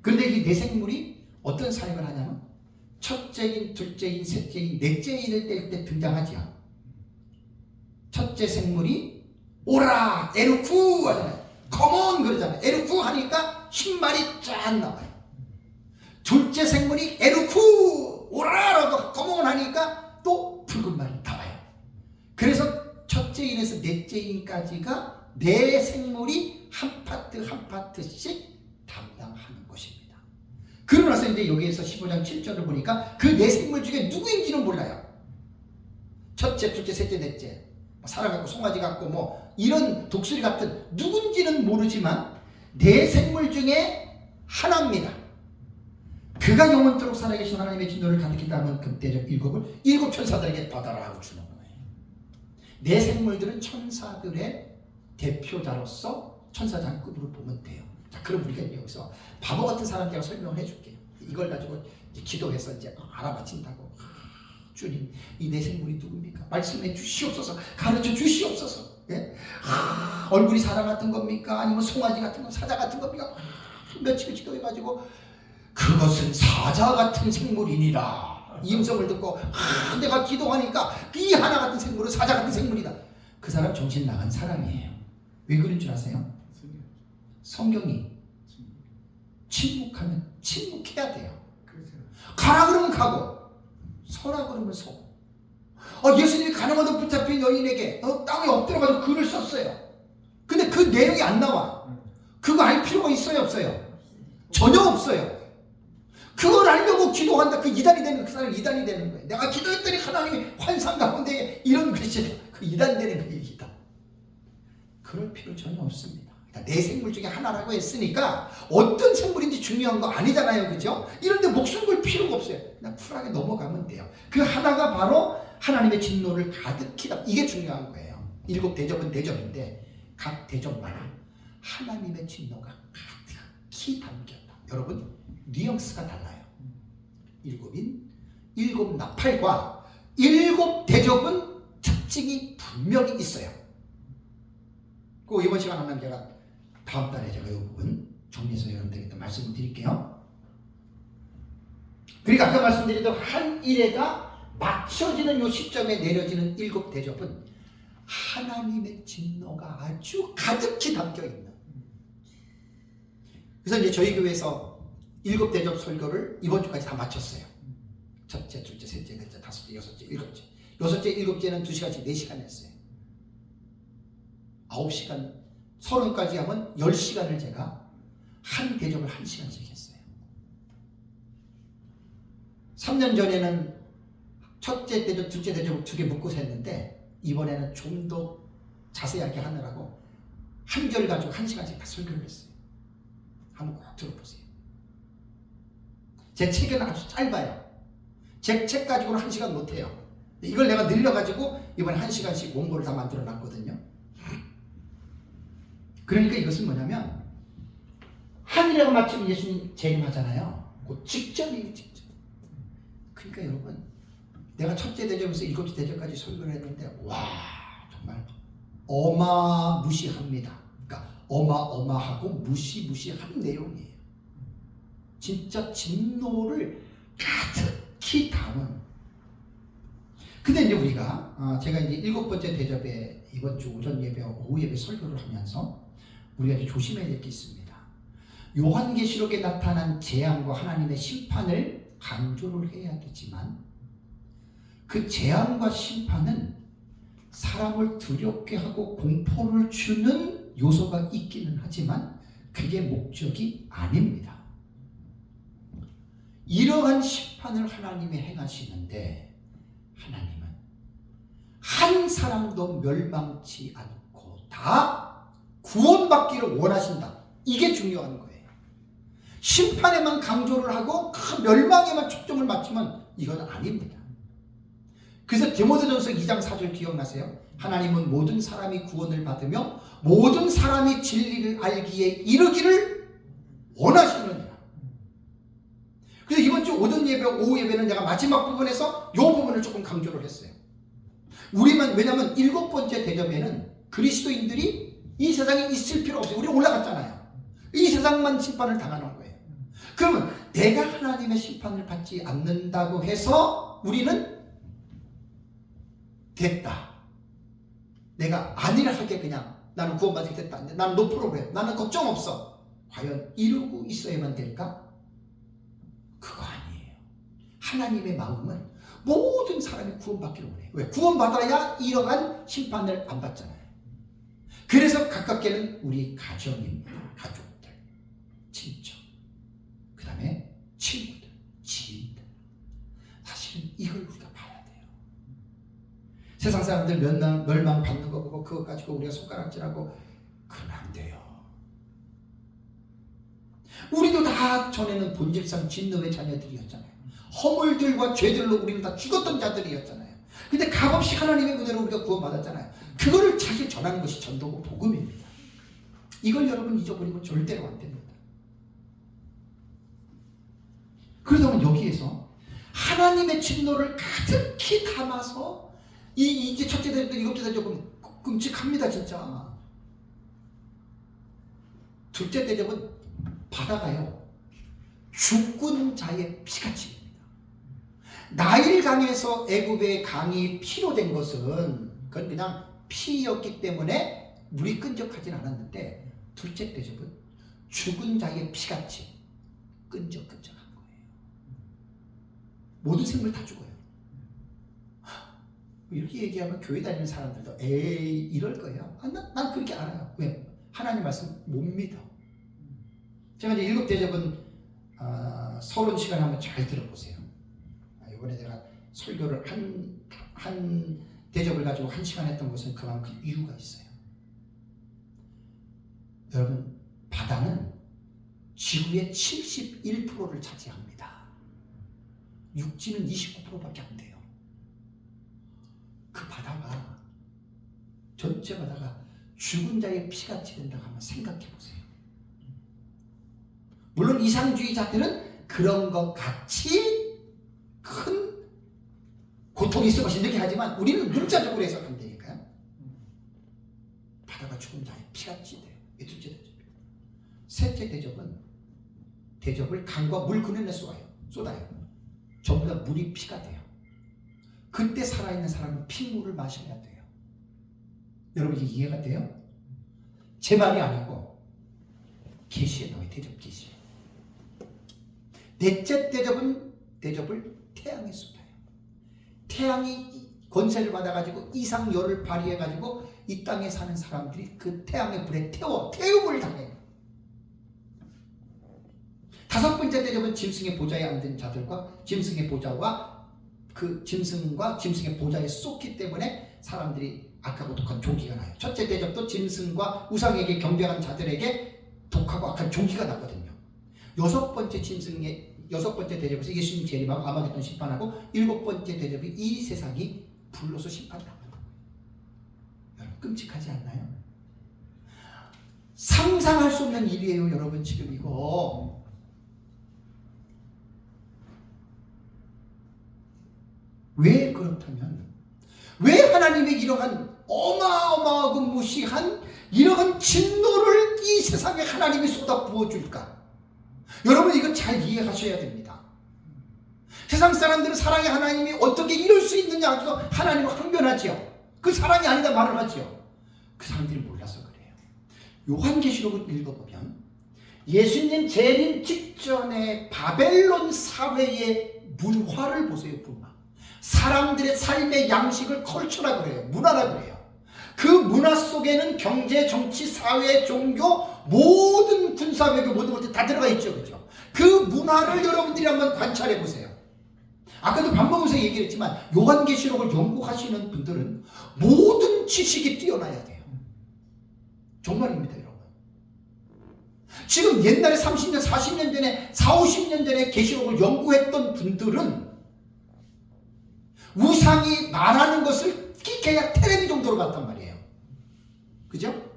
그런데 이 네 생물이 어떤 사역을 하냐면 첫째인, 둘째인, 셋째인, 넷째인을 뗄 때 등장하지요. 첫째 생물이 오라 에르쿠 하잖아요. 컴온 그러잖아요. 에르쿠 하니까 흰말이 쫙 나와요. 둘째 생물이 에르쿠 오라라고 컴온 하니까 또 붉은 말이 나와요. 그래서 첫째인에서 넷째인까지가 네 생물이 한 파트 한 파트씩 담당하는 것입니다. 그러고 나서 이제 여기에서 15장 7절을 보니까 그 네 생물 중에 누구인지는 몰라요. 첫째, 둘째, 셋째, 넷째, 사람 같고 송아지 같고 뭐 이런 독수리 같은 누군지는 모르지만 네 생물 중에 하나입니다. 그가 영원토록 살아계신 하나님의 진노를 가득히 담은 금대접 7을 7 천사들에게 받아라 하고 주는 거예요. 네 생물들은 천사들의 대표자로서 천사장급으로 보면 돼요. 자, 그럼 우리가 여기서 바보 같은 사람 제가 설명을 해줄게요. 이걸 가지고 이제 기도해서 이제 알아맞힌다고 주님, 이 내 생물이 누굽니까? 말씀해 주시옵소서. 가르쳐 주시옵소서. 예? 얼굴이 사자 같은 겁니까? 아니면 송아지 같은 거, 사자 같은 겁니까? 며칠 기도해가지고 그것은 사자 같은 생물이니라. 이 음성을 듣고 내가 기도하니까 이 하나 같은 생물은 사자 같은 생물이다. 그 사람 정신 나간 사람이에요. 왜 그런 줄 아세요? 성경이 침묵하면 침묵해야 돼요. 그렇죠. 가라 그러면 가고 서라 그러면 서고. 예수님이 가나마도 붙잡힌 여인에게 땅에 엎드려가지고 글을 썼어요. 근데 그 내용이 안 나와. 그거 알 필요가 있어요, 없어요? 전혀 없어요. 그걸 알려고 기도한다. 그 이단이 되는 그 사람이 이단이 되는 거예요. 내가 기도했더니 하나님이 환상 가운데 이런 글씨, 그 이단 되는 그 얘기다. 그럴 필요 전혀 없습니다. 그러니까 내 생물 중에 하나라고 했으니까 어떤 생물인지 중요한 거 아니잖아요, 그죠? 이런데 목숨 걸 필요가 없어요. 그냥 쿨하게 넘어가면 돼요. 그 하나가 바로 하나님의 진노를 가득히 담. 이게 중요한 거예요. 7 대접은 대접인데 각 대접마다 하나님의 진노가 가득히 담겼다. 여러분, 뉘앙스가 달라요. 7인 7 나팔과 7 대접은 특징이 분명히 있어요. 그 이번 시간 하면 제가 다음 달에 제가 이 부분 정리해서 여러분들에게 또 말씀을 드릴게요. 그러니까 아까 말씀드린 한 일회가 맞춰지는 요 시점에 내려지는 7 대접은 하나님의 진노가 아주 가득히 담겨있는. 그래서 이제 저희 교회에서 7 대접 설교를 이번 주까지 다 마쳤어요. 첫째, 둘째, 셋째, 넷째, 다섯째, 여섯째, 일곱째. 여섯째, 일곱째는 2시간씩 4시간 했어요. 9시간, 30까지 하면 10시간을 제가 한 대접을 1시간씩 했어요. 3년 전에는 첫째 대접, 둘째 대접을 2개 묶고서 했는데 이번에는 좀 더 자세하게 하느라고 한 절 가지고 1시간씩 다 설교를 했어요. 한번 꼭 들어보세요. 제 책은 아주 짧아요. 제 책 가지고는 1시간 못해요. 이걸 내가 늘려가지고 이번에 1시간씩 원고를 다 만들어 놨거든요. 그러니까 이것은 뭐냐면 한 일회가 마치면 예수님 재림하잖아요. 그 직전이에요, 직전. 그러니까 여러분, 내가 첫째 대접에서 7째 대접까지 설교를 했는데 와, 정말 어마무시합니다. 그러니까 어마어마하고 무시무시한 내용이에요. 진짜 진노를 가득히 담은. 근데 이제 우리가 제가 이제 7번째 대접에 이번 주 오전 예배, 오후 예배 설교를 하면서 우리가 이제 조심해야 될 게 있습니다. 요한계시록에 나타난 재앙과 하나님의 심판을 강조를 해야 되지만 그 재앙과 심판은 사람을 두렵게 하고 공포를 주는 요소가 있기는 하지만 그게 목적이 아닙니다. 이러한 심판을 하나님이 행하시는데 하나님은 한 사람도 멸망치 않고 다 구원받기를 원하신다. 이게 중요한 거예요. 심판에만 강조를 하고 그 멸망에만 초점을 맞추면 이건 아닙니다. 그래서 디모데전서 2장 4절 기억나세요? 하나님은 모든 사람이 구원을 받으며 모든 사람이 진리를 알기에 이르기를 원하시느니라. 그래서 이번 주 오전 예배, 오후 예배는 내가 마지막 부분에서 이 부분을 조금 강조를 했어요. 왜냐하면 7번째 대접에는 그리스도인들이 이 세상에 있을 필요 없어요. 우리 올라갔잖아요. 이 세상만 심판을 당하는 거예요. 그러면 내가 하나님의 심판을 받지 않는다고 해서 우리는 됐다. 내가 안일을 하게 그냥 나는 구원받게 됐다. 나는 노 프로그램. 나는 걱정 없어. 과연 이러고 있어야만 될까? 그거 아니에요. 하나님의 마음은 모든 사람이 구원받기를 원해요. 왜? 구원받아야 이러한 심판을 안 받잖아요. 그래서 가깝게는 우리 가정입니다. 가족들, 친척, 그 다음에 친구들, 지인들. 사실은 이걸 우리가 봐야 돼요. 세상 사람들 멸망 받는 거 보고 그거 가지고 우리가 손가락질하고 그러면 안 돼요. 우리도 다 전에는 본질상 진노의 자녀들이었잖아요. 허물들과 죄들로 우리는 다 죽었던 자들이었잖아요. 근데 값없이 하나님의 은혜로 우리가 구원받았잖아요. 그거를 자기 전하는 것이 전도고 복음입니다. 이걸 여러분 잊어버리면 절대로 안 됩니다. 그러다 보면 여기에서 하나님의 진노를 가득히 담아서 이제 첫째 대접도 이것도 대접은 끔찍합니다 진짜. 둘째 대접은 바다가요 죽은 자의 피같이. 나일 강에서 애굽의 강이 피로 된 것은 그건 그냥 피였기 때문에 물이 끈적하진 않았는데, 둘째 대접은 죽은 자의 피같이 끈적끈적한 거예요. 모든 생물 다 죽어요. 이렇게 얘기하면 교회 다니는 사람들도 에이 이럴 거예요. 난 그렇게 알아요. 왜? 하나님 말씀 못 믿어. 제가 이제 7 대접은 서론 시간 한번 잘 들어보세요. 이번에 내가 설교를 한 대접을 가지고 1시간 했던 것은 그만큼 이유가 있어요. 여러분, 바다는 지구의 71%를 차지합니다. 육지는 29%밖에 안 돼요. 그 바다가, 전체 바다가 죽은 자의 피같이 된다고 한번 생각해 보세요. 물론 이상주의자들은 그런 것 같이 큰 고통이 있을 것이 이렇게 하지만 우리는 문자적으로 해석하면 되니까요. 바다가 죽은 자의 피같이 돼요. 이 둘째 대접이에요. 셋째 대접은 대접을 강과 물 그늘에 쏟아요. 전부 다 물이 피가 돼요. 그때 살아있는 사람은 핏물을 마셔야 돼요. 여러분 이게 이해가 돼요? 제 말이 아니고 계시에 나와요. 대접 계시. 넷째 대접을 태양에 쏟아요. 태양이 권세를 받아가지고 이상열을 발휘해가지고 이 땅에 사는 사람들이 그 태양의 불에 태움을 당해요. 다섯 번째 대접은 짐승의 보좌에 앉은 자들과 짐승의 보좌와 그 짐승과 짐승의 보좌에 쏟기 때문에 사람들이 악하고 독한 종기가 나요. 첫째 대접도 짐승과 우상에게 경배하는 자들에게 독하고 악한 종기가 나거든요. 여섯 번째 대접에서 예수님 재림하고 아마겟돈 심판하고, 일곱 번째 대접이 이 세상이 불로서 심판당하는 거예요. 여러분 끔찍하지 않나요? 상상할 수 없는 일이에요. 여러분 지금 이거 왜 그렇다면 왜 하나님의 이러한 어마어마하고 무시한 이러한 진노를 이 세상에 하나님이 쏟아 부어줄까? 여러분 이거 잘 이해하셔야 됩니다. 세상 사람들은 사랑의 하나님이 어떻게 이럴 수 있느냐 해서 하나님을 항변하지요. 그 사랑이 아니다 말을 하지요. 그 사람들이 몰라서 그래요. 요한계시록을 읽어보면 예수님 재림 직전에 바벨론 사회의 문화를 보세요. 문화. 사람들의 삶의 양식을 컬처라 그래요. 문화라 그래요. 그 문화 속에는 경제, 정치, 사회, 종교, 모든 군사, 외교 모든 것들이 다 들어가 있죠. 그죠? 그 문화를 여러분들이 한번 관찰해 보세요. 아까도 밥 먹으면서 얘기를 했지만 요한계시록을 연구하시는 분들은 모든 지식이 뛰어나야 돼요. 정말입니다, 여러분. 지금 옛날에 30년, 40년 전에, 40, 50년 전에 계시록을 연구했던 분들은 우상이 말하는 것을 그냥 텔레비 정도로 봤단 말이에요. 그죠?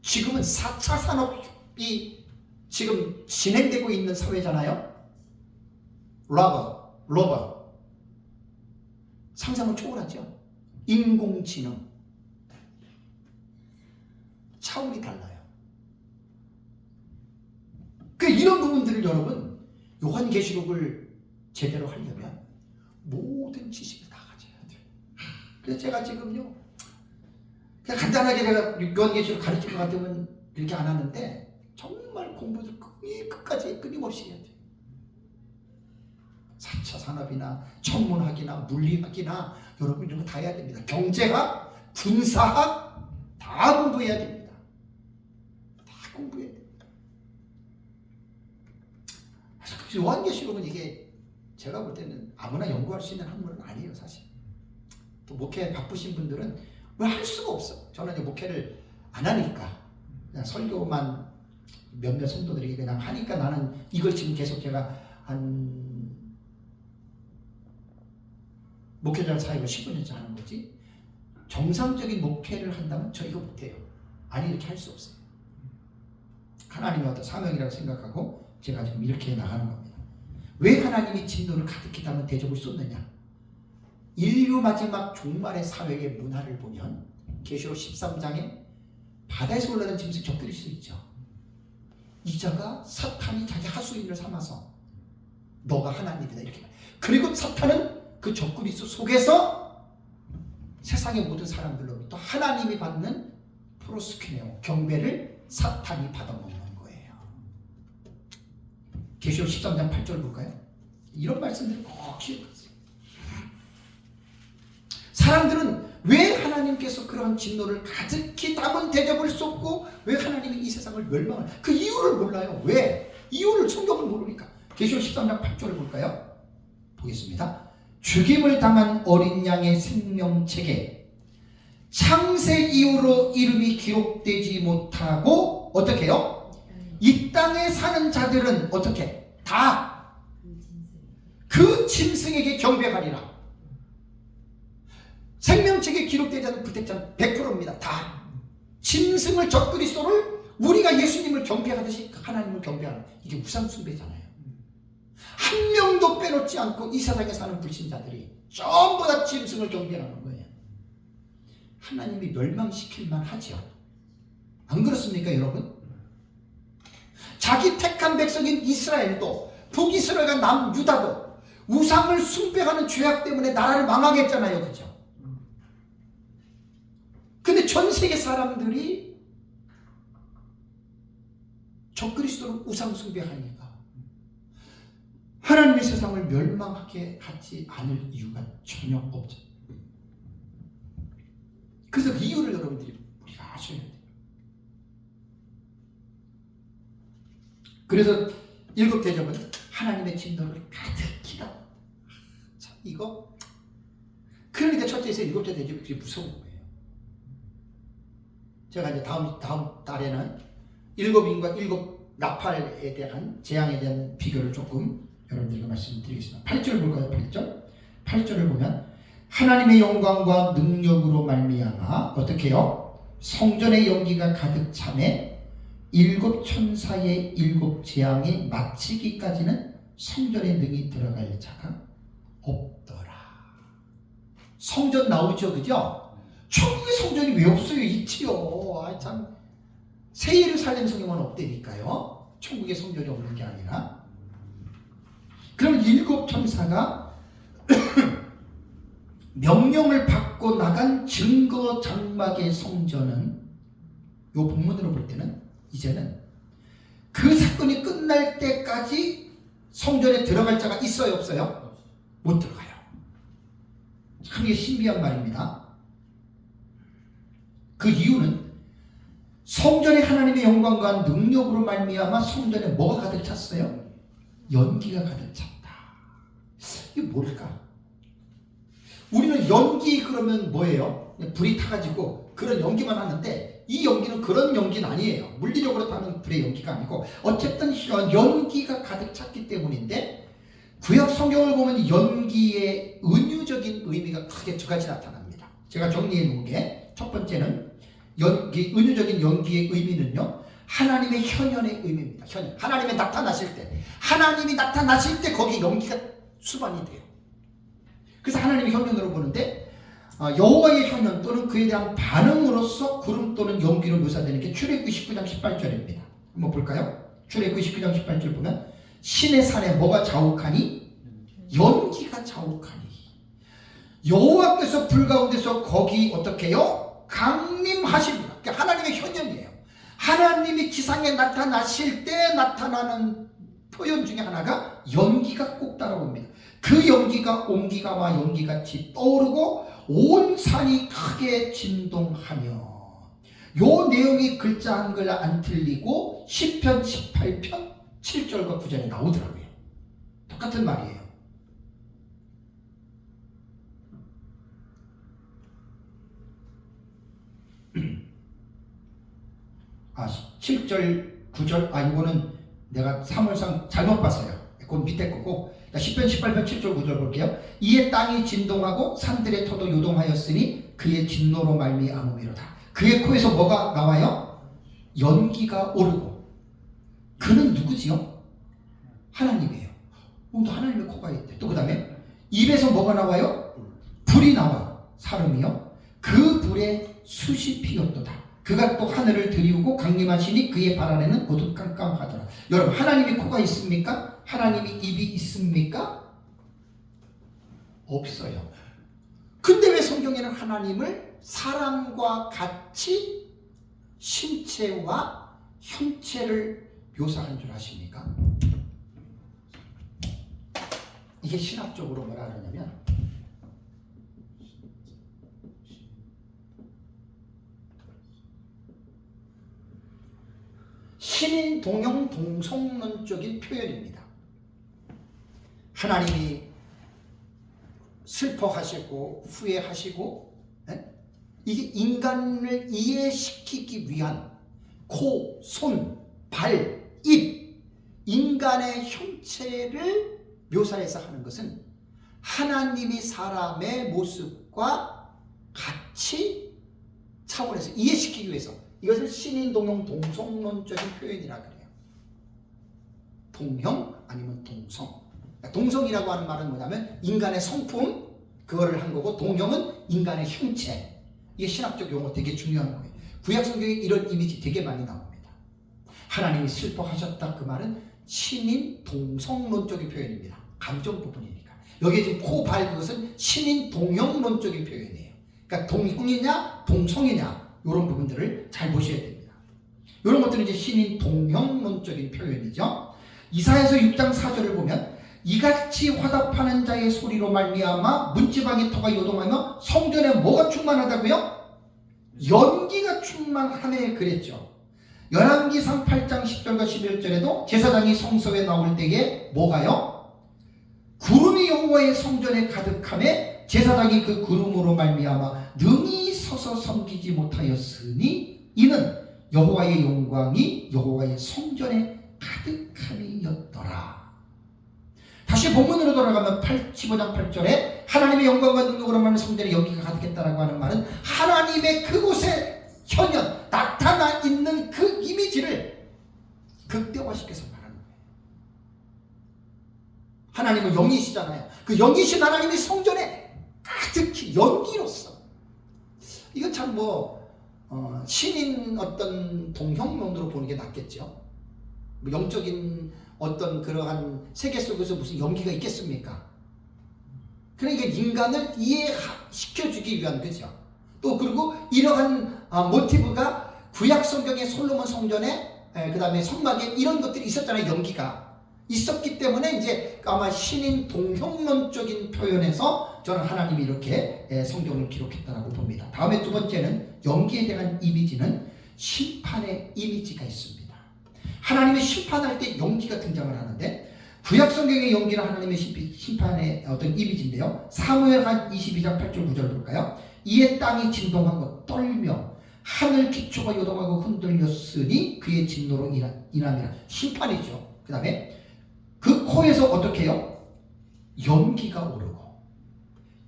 지금은 4차 산업이 지금 진행되고 있는 사회잖아요. 로봇. 상상을 초월하죠. 인공지능. 차원이 달라요. 이런 부분들을 여러분 요한계시록을 제대로 하려면 모든 지식을 다 가져야 돼요. 그래서 제가 지금요 그냥 간단하게 제가 요한계시록 가르칠 것 같으면 그렇게 안 하는데 정말 공부를 끝까지 끊임없이 해야 돼요. 4차 산업이나 천문학이나 물리학이나 여러분 이런 거 다 해야 됩니다. 경제학, 군사학 다 공부해야 됩니다. 다 공부해야 됩니다. 요한계시록은 이게 제가 볼 때는 아무나 연구할 수 있는 학문은 아니에요, 사실. 또 목회 바쁘신 분들은 왜 할 수가 없어. 저는 이제 목회를 안 하니까 그냥 설교만 몇몇 성도들에게 그냥 하니까 나는 이걸 지금 계속 제가 한 목회자 사역을 15년째 하는 거지. 정상적인 목회를 한다면 저 이거 못해요. 아니 이렇게 할 수 없어요. 하나님의 어떤 사명이라고 생각하고 제가 지금 이렇게 나가는 겁니다. 왜 하나님이 진노를 가득히 담은 대접을 쏟느냐? 인류 마지막 종말의 사회의 문화를 보면 계시록 13장에 바다에서 올라오는 짐승 적그릴 수 있죠. 이자가 사탄이 자기 하수인을 삼아서 너가 하나님이다 이렇게. 그리고 사탄은 그 적그리스도 속에서 세상의 모든 사람들로부터 하나님이 받는 프로스키네오 경배를 사탄이 받아먹는 거예요. 계시록 13장 8절 볼까요? 이런 말씀들을 꼭 기억하세요. 사람들은 왜 하나님께서 그런 진노를 가득히 담은 대접을 쏟고 왜 하나님이 이 세상을 멸망을 그 이유를 몰라요. 왜? 이유를 성경을 모르니까. 계시록 13장 8절을 볼까요? 보겠습니다. 죽임을 당한 어린 양의 생명책에 창세 이후로 이름이 기록되지 못하고 어떻게 해요? 이 땅에 사는 자들은 어떻게? 다 그 짐승에게 경배하리라. 생명책에 기록되지 않은 부택자는 100%입니다. 다. 짐승을 적그리스도를 우리가 예수님을 경배하듯이 하나님을 경배하는 이게 우상숭배잖아요. 한 명도 빼놓지 않고 이 세상에 사는 불신자들이 전부 다 짐승을 경배하는 거예요. 하나님이 멸망시킬만 하죠. 안 그렇습니까 여러분? 자기 택한 백성인 이스라엘도 북이스라엘과 남유다도 우상을 숭배하는 죄악 때문에 나라를 망하게 했잖아요. 그죠? 근데 전 세계 사람들이 적그리스도를 우상 숭배하니까 하나님의 세상을 멸망하게 하지 않을 이유가 전혀 없죠. 그래서 그 이유를 여러분들이 우리가 아셔야 돼요. 그래서 일곱 대접은 하나님의 진노를 가득히 담아. 참 이거 그러니까 첫째에서 일곱째 대접이 그렇게 무서운 거예요. 제가 이제 다음 달에는 일곱인과 일곱 나팔에 대한 재앙에 대한 비교를 조금 여러분들과 말씀드리겠습니다. 8절 볼까요? 8절을 보면 하나님의 영광과 능력으로 말미암아 어떻게 해요? 성전의 연기가 가득 차매 일곱 천사의 일곱 재앙이 마치기까지는 성전에 능히 들어갈 자가 없더라. 성전 나오죠, 그죠? 천국의 성전이 왜 없어요? 있지요. 아, 참 새 예루살렘 성경은 없다니까요. 천국의 성전이 없는 게 아니라. 그럼 일곱 천사가 명령을 받고 나간 증거 장막의 성전은 요 본문으로 볼 때는 이제는 그 사건이 끝날 때까지 성전에 들어갈 자가 있어요, 없어요? 못 들어가요. 참 이게 신비한 말입니다. 그 이유는 성전에 하나님의 영광과 능력으로 말미암아 성전에 뭐가 가득 찼어요? 연기가 가득 찼다. 이게 뭘까? 우리는 연기 그러면 뭐예요? 불이 타가지고 그런 연기만 하는데 이 연기는 그런 연기는 아니에요. 물리적으로 타는 불의 연기가 아니고 어쨌든 연기가 가득 찼기 때문인데 구약 성경을 보면 연기의 은유적인 의미가 크게 두 가지 나타납니다. 제가 정리해 놓은 게 첫 번째는 은유적인 연기의 의미는요, 하나님의 현현의 의미입니다. 현현. 하나님이 나타나실 때 거기 연기가 수반이 돼요. 그래서 하나님의 현현으로 보는데 여호와의 현현 또는 그에 대한 반응으로서 구름 또는 연기로 묘사되는 게 출애굽기 19장 18절입니다. 한번 볼까요? 출애굽기 19장 18절 보면 신의 산에 뭐가 자욱하니? 연기가 자욱하니. 여호와께서 불 가운데서 거기 어떻게 해요? 강림하십니다. 그러니까 하나님의 현현이에요. 하나님이 지상에 나타나실 때 나타나는 표현 중에 하나가 연기가 꼭 따라옵니다. 그 연기가 온기가와 연기같이 떠오르고 온 산이 크게 진동하며, 요 내용이 글자 한글 안 틀리고 시편 18편 7절과 9절에 나오더라고요. 똑같은 말이에요. 7절 9절 이거는 내가 3월상 잘못 봤어요. 그건 밑에 거고, 시편 18편 7절 9절 볼게요. 이에 땅이 진동하고 산들의 터도 요동하였으니 그의 진노로 말미암음이로다. 그의 코에서 뭐가 나와요? 연기가 오르고. 그는 누구지요? 하나님이에요. 또 하나님의 코가 있대. 또 그 다음에 입에서 뭐가 나와요? 불이 나와. 사름이요. 그 불에 숯이 피었도다. 그가 또 하늘을 들이우고 강림하시니 그의 발 안에는 모두 깜깜하더라. 여러분, 하나님이 코가 있습니까? 하나님이 입이 있습니까? 없어요. 근데 왜 성경에는 하나님을 사람과 같이 신체와 형체를 묘사한 줄 아십니까? 이게 신학적으로 뭐라 그러냐면 신인 동형 동성론적인 표현입니다. 하나님이 슬퍼하시고 후회하시고, 이게 인간을 이해시키기 위한 코, 손, 발, 입, 인간의 형체를 묘사해서 하는 것은 하나님이 사람의 모습과 같이 차원에서 이해시키기 위해서, 이것을 신인 동형 동성론적인 표현이라 그래요. 동형 아니면 동성. 동성이라고 하는 말은 뭐냐면 인간의 성품, 그거를 한 거고, 동형은 인간의 형체. 이게 신학적 용어 되게 중요한 거예요. 구약 성경에 이런 이미지 되게 많이 나옵니다. 하나님이 슬퍼하셨다, 그 말은 신인 동성론적인 표현입니다. 감정 부분이니까. 여기 지금 코, 발, 그것은 신인 동형론적인 표현이에요. 그러니까 동형이냐 동성이냐 이런 부분들을 잘 보셔야 됩니다. 이런 것들은 이제 신인 동형론적인 표현이죠. 이사야서 6장 4절을 보면 이같이 화답하는 자의 소리로 말미암아 문지방의 터가 요동하며 성전에 뭐가 충만하다고요? 연기가 충만하네 그랬죠. 열왕기상 8장 10절과 11절에도 제사장이 성소에 나올 때에 뭐가요? 구름이 여호와의 성전에 가득하며 제사장이 그 구름으로 말미암아 능히 서서 섬기지 못하였으니 이는 여호와의 영광이 여호와의 성전에 가득함이었더라. 다시 본문으로 돌아가면 15장 8절에 하나님의 영광과 능력으로 말하는 성전에 연기가 가득했다라고 하는 말은 하나님의 그곳에 현현 나타나 있는 그 이미지를 극대화시켜서 말하는 거예요. 하나님은 영이시잖아요. 그 영이신 하나님이 성전에 가득히 연기로서, 이건 참 신인 어떤 동형론으로 보는 게 낫겠죠. 영적인 어떤 그러한 세계 속에서 무슨 연기가 있겠습니까? 그러니까 인간을 이해시켜주기 위한 거죠. 또 그리고 이러한 모티브가 구약 성경의 솔로몬 성전에, 그 다음에 성막에 이런 것들이 있었잖아요. 연기가 있었기 때문에 이제 아마 신인 동형론적인 표현에서 저는 하나님이 이렇게 성경을 기록했다라고 봅니다. 다음에 두 번째는 연기에 대한 이미지는 심판의 이미지가 있습니다. 하나님의 심판할 때 연기가 등장을 하는데, 구약 성경의 연기는 하나님의 심판의 어떤 이미지인데요. 사무엘한 22장 8절 9절 볼까요? 이에 땅이 진동하고 떨며 하늘 기초가 요동하고 흔들렸으니 그의 진노로 인함이라. 심판이죠. 그 다음에 그 코에서 어떻게 해요? 연기가 오르고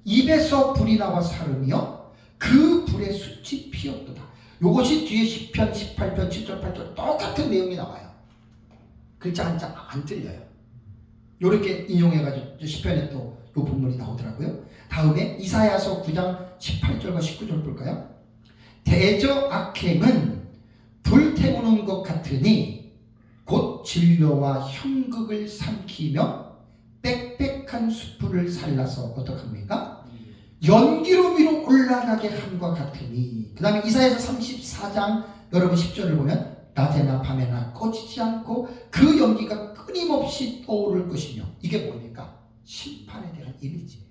입에서 불이 나와 사르며 그 불에 숯이 피었도다. 요것이 뒤에 10편 18편 7절 8절 똑같은 내용이 나와요. 글자 한 자 안 틀려요. 요렇게 인용해가지고 10편에 또 요 본문이 나오더라고요. 다음에 이사야서 9장 18절과 19절 볼까요? 대저 악행은 불태우는 것 같으니 곧 진료와 형극을 삼키며 빽빽한 숯불을 살라서 어떡합니까? 연기로 위로 올라가게 함과 같으니. 그 다음에 이사야서 34장 여러분 10절을 보면 낮에나 밤에나 꺼지지 않고 그 연기가 끊임없이 떠오를 것이며. 이게 뭡니까? 심판에 대한 이미지예요.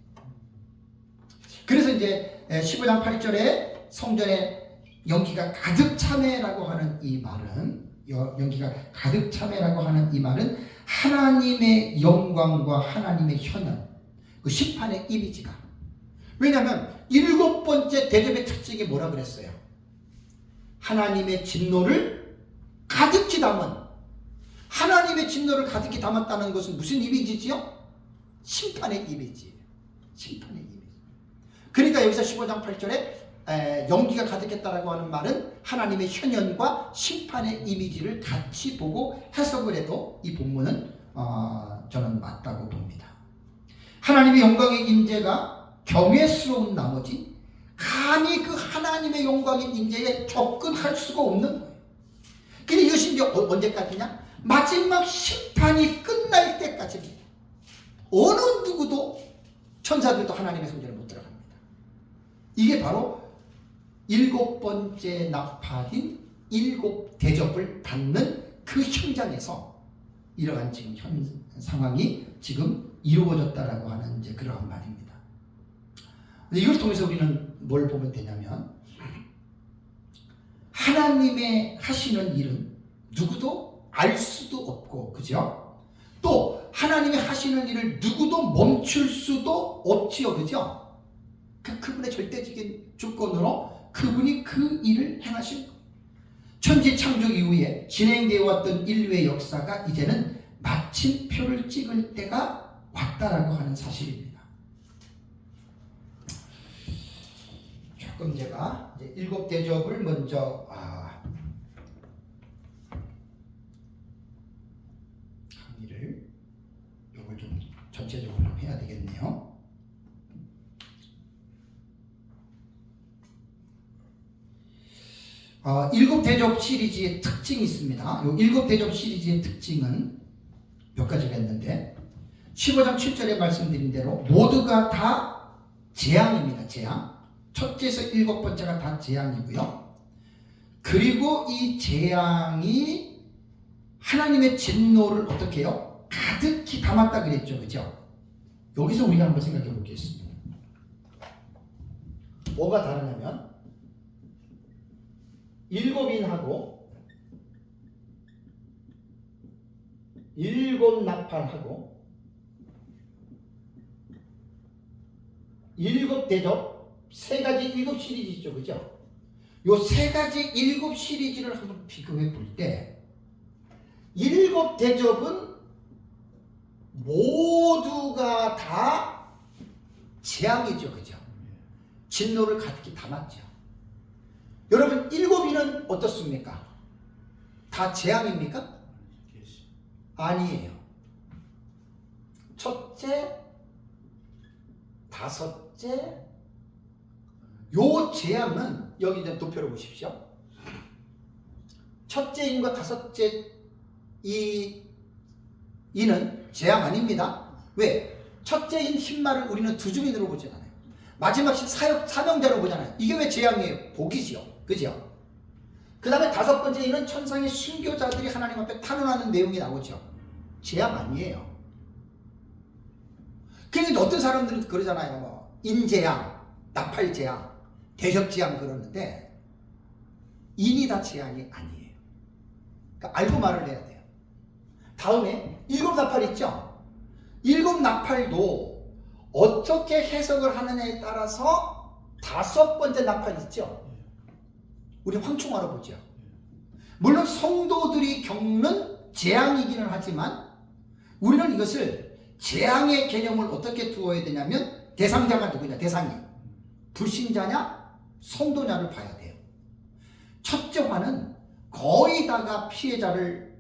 그래서 이제 15장 8절에 성전에 연기가 가득 차매라고 하는 이 말은, 연기가 가득 차매라고 하는 이 말은 하나님의 영광과 하나님의 현현, 그 심판의 이미지가. 왜냐하면 7번째 대접의 특징이 뭐라 그랬어요? 하나님의 진노를 가득히 담은, 하나님의 진노를 가득히 담았다는 것은 무슨 이미지지요? 심판의 이미지예요. 심판의 이미지. 그러니까 여기서 15장 8절에 연기가 가득했다라고 하는 말은 하나님의 현현과 심판의 이미지를 같이 보고 해석을 해도 이 본문은 저는 맞다고 봅니다. 하나님의 영광의 임재가 경외스러운 나머지 감히 그 하나님의 영광의 임재에 접근할 수가 없는 거예요. 근데 이것이 이제 언제까지냐? 마지막 심판이 끝날 때까지입니다. 어느 누구도 천사들도 하나님의 성전에 못 들어갑니다. 이게 바로 7번째 나팔인 7 대접을 받는 그 현장에서 이러한 지금 상황이 지금 이루어졌다라고 하는 이제 그러한 말입니다. 이걸 통해서 우리는 뭘 보면 되냐면 하나님의 하시는 일은 누구도 알 수도 없고, 그죠? 또 하나님이 하시는 일을 누구도 멈출 수도 없지요, 그죠? 그분의 절대적인 주권으로 그분이 그 일을 행하신 거예요. 천지 창조 이후에 진행되어 왔던 인류의 역사가 이제는 마침표를 찍을 때가 왔다라고 하는 사실입니다. 조금 제가 이제 7 대접을 먼저 강의를 요걸 좀 전체적으로 좀 해야 되겠네요. 일곱 대접 시리즈의 특징이 있습니다. 요 7 대접 시리즈의 특징은 몇 가지가 있는데 15장 7절에 말씀드린 대로 모두가 다 재앙입니다. 재앙. 첫째에서 7번째가 다 재앙이고요. 그리고 이 재앙이 하나님의 진노를 어떻게 해요? 가득히 담았다 그랬죠. 그죠? 여기서 우리가 한번 생각해 보겠습니다. 뭐가 다르냐면 7인하고 7 나팔하고 7 대접 3가지 7 시리즈 있죠. 그죠? 요 3가지 7 시리즈를 한번 비교해 볼 때 7 대접은 모두가 다 재앙이죠. 그죠? 진노를 가득히 담았죠. 여러분 7인은 어떻습니까? 다 재앙입니까? 아니에요. 첫째, 다섯째, 요 재앙은 여기 좀 도표를 보십시오. 첫째 인과 다섯째 이는 재앙 아닙니다. 왜? 첫째 인 흰말을 우리는 두 주민으로 보지 않아요. 마지막 사명자로 보잖아요. 이게 왜 재앙이에요? 복이지요. 그죠? 그 다음에 5번째 이는 천상의 순교자들이 하나님 앞에 탄원하는 내용이 나오죠. 재앙 아니에요. 그러니까 어떤 사람들은 그러잖아요. 뭐 인재앙, 나팔재앙, 대접재앙 그러는데 인이 다 재앙이 아니에요. 그러니까 알고 말을 해야 돼요. 다음에 7 나팔 있죠? 7 나팔도 어떻게 해석을 하느냐에 따라서 5번째 나팔 있죠? 우리 황충하러 보죠. 물론 성도들이 겪는 재앙이기는 하지만 우리는 이것을 재앙의 개념을 어떻게 두어야 되냐면 대상자가 누구냐? 대상이 불신자냐? 성도냐를 봐야 돼요. 첫째 화는 거의 다가 피해자를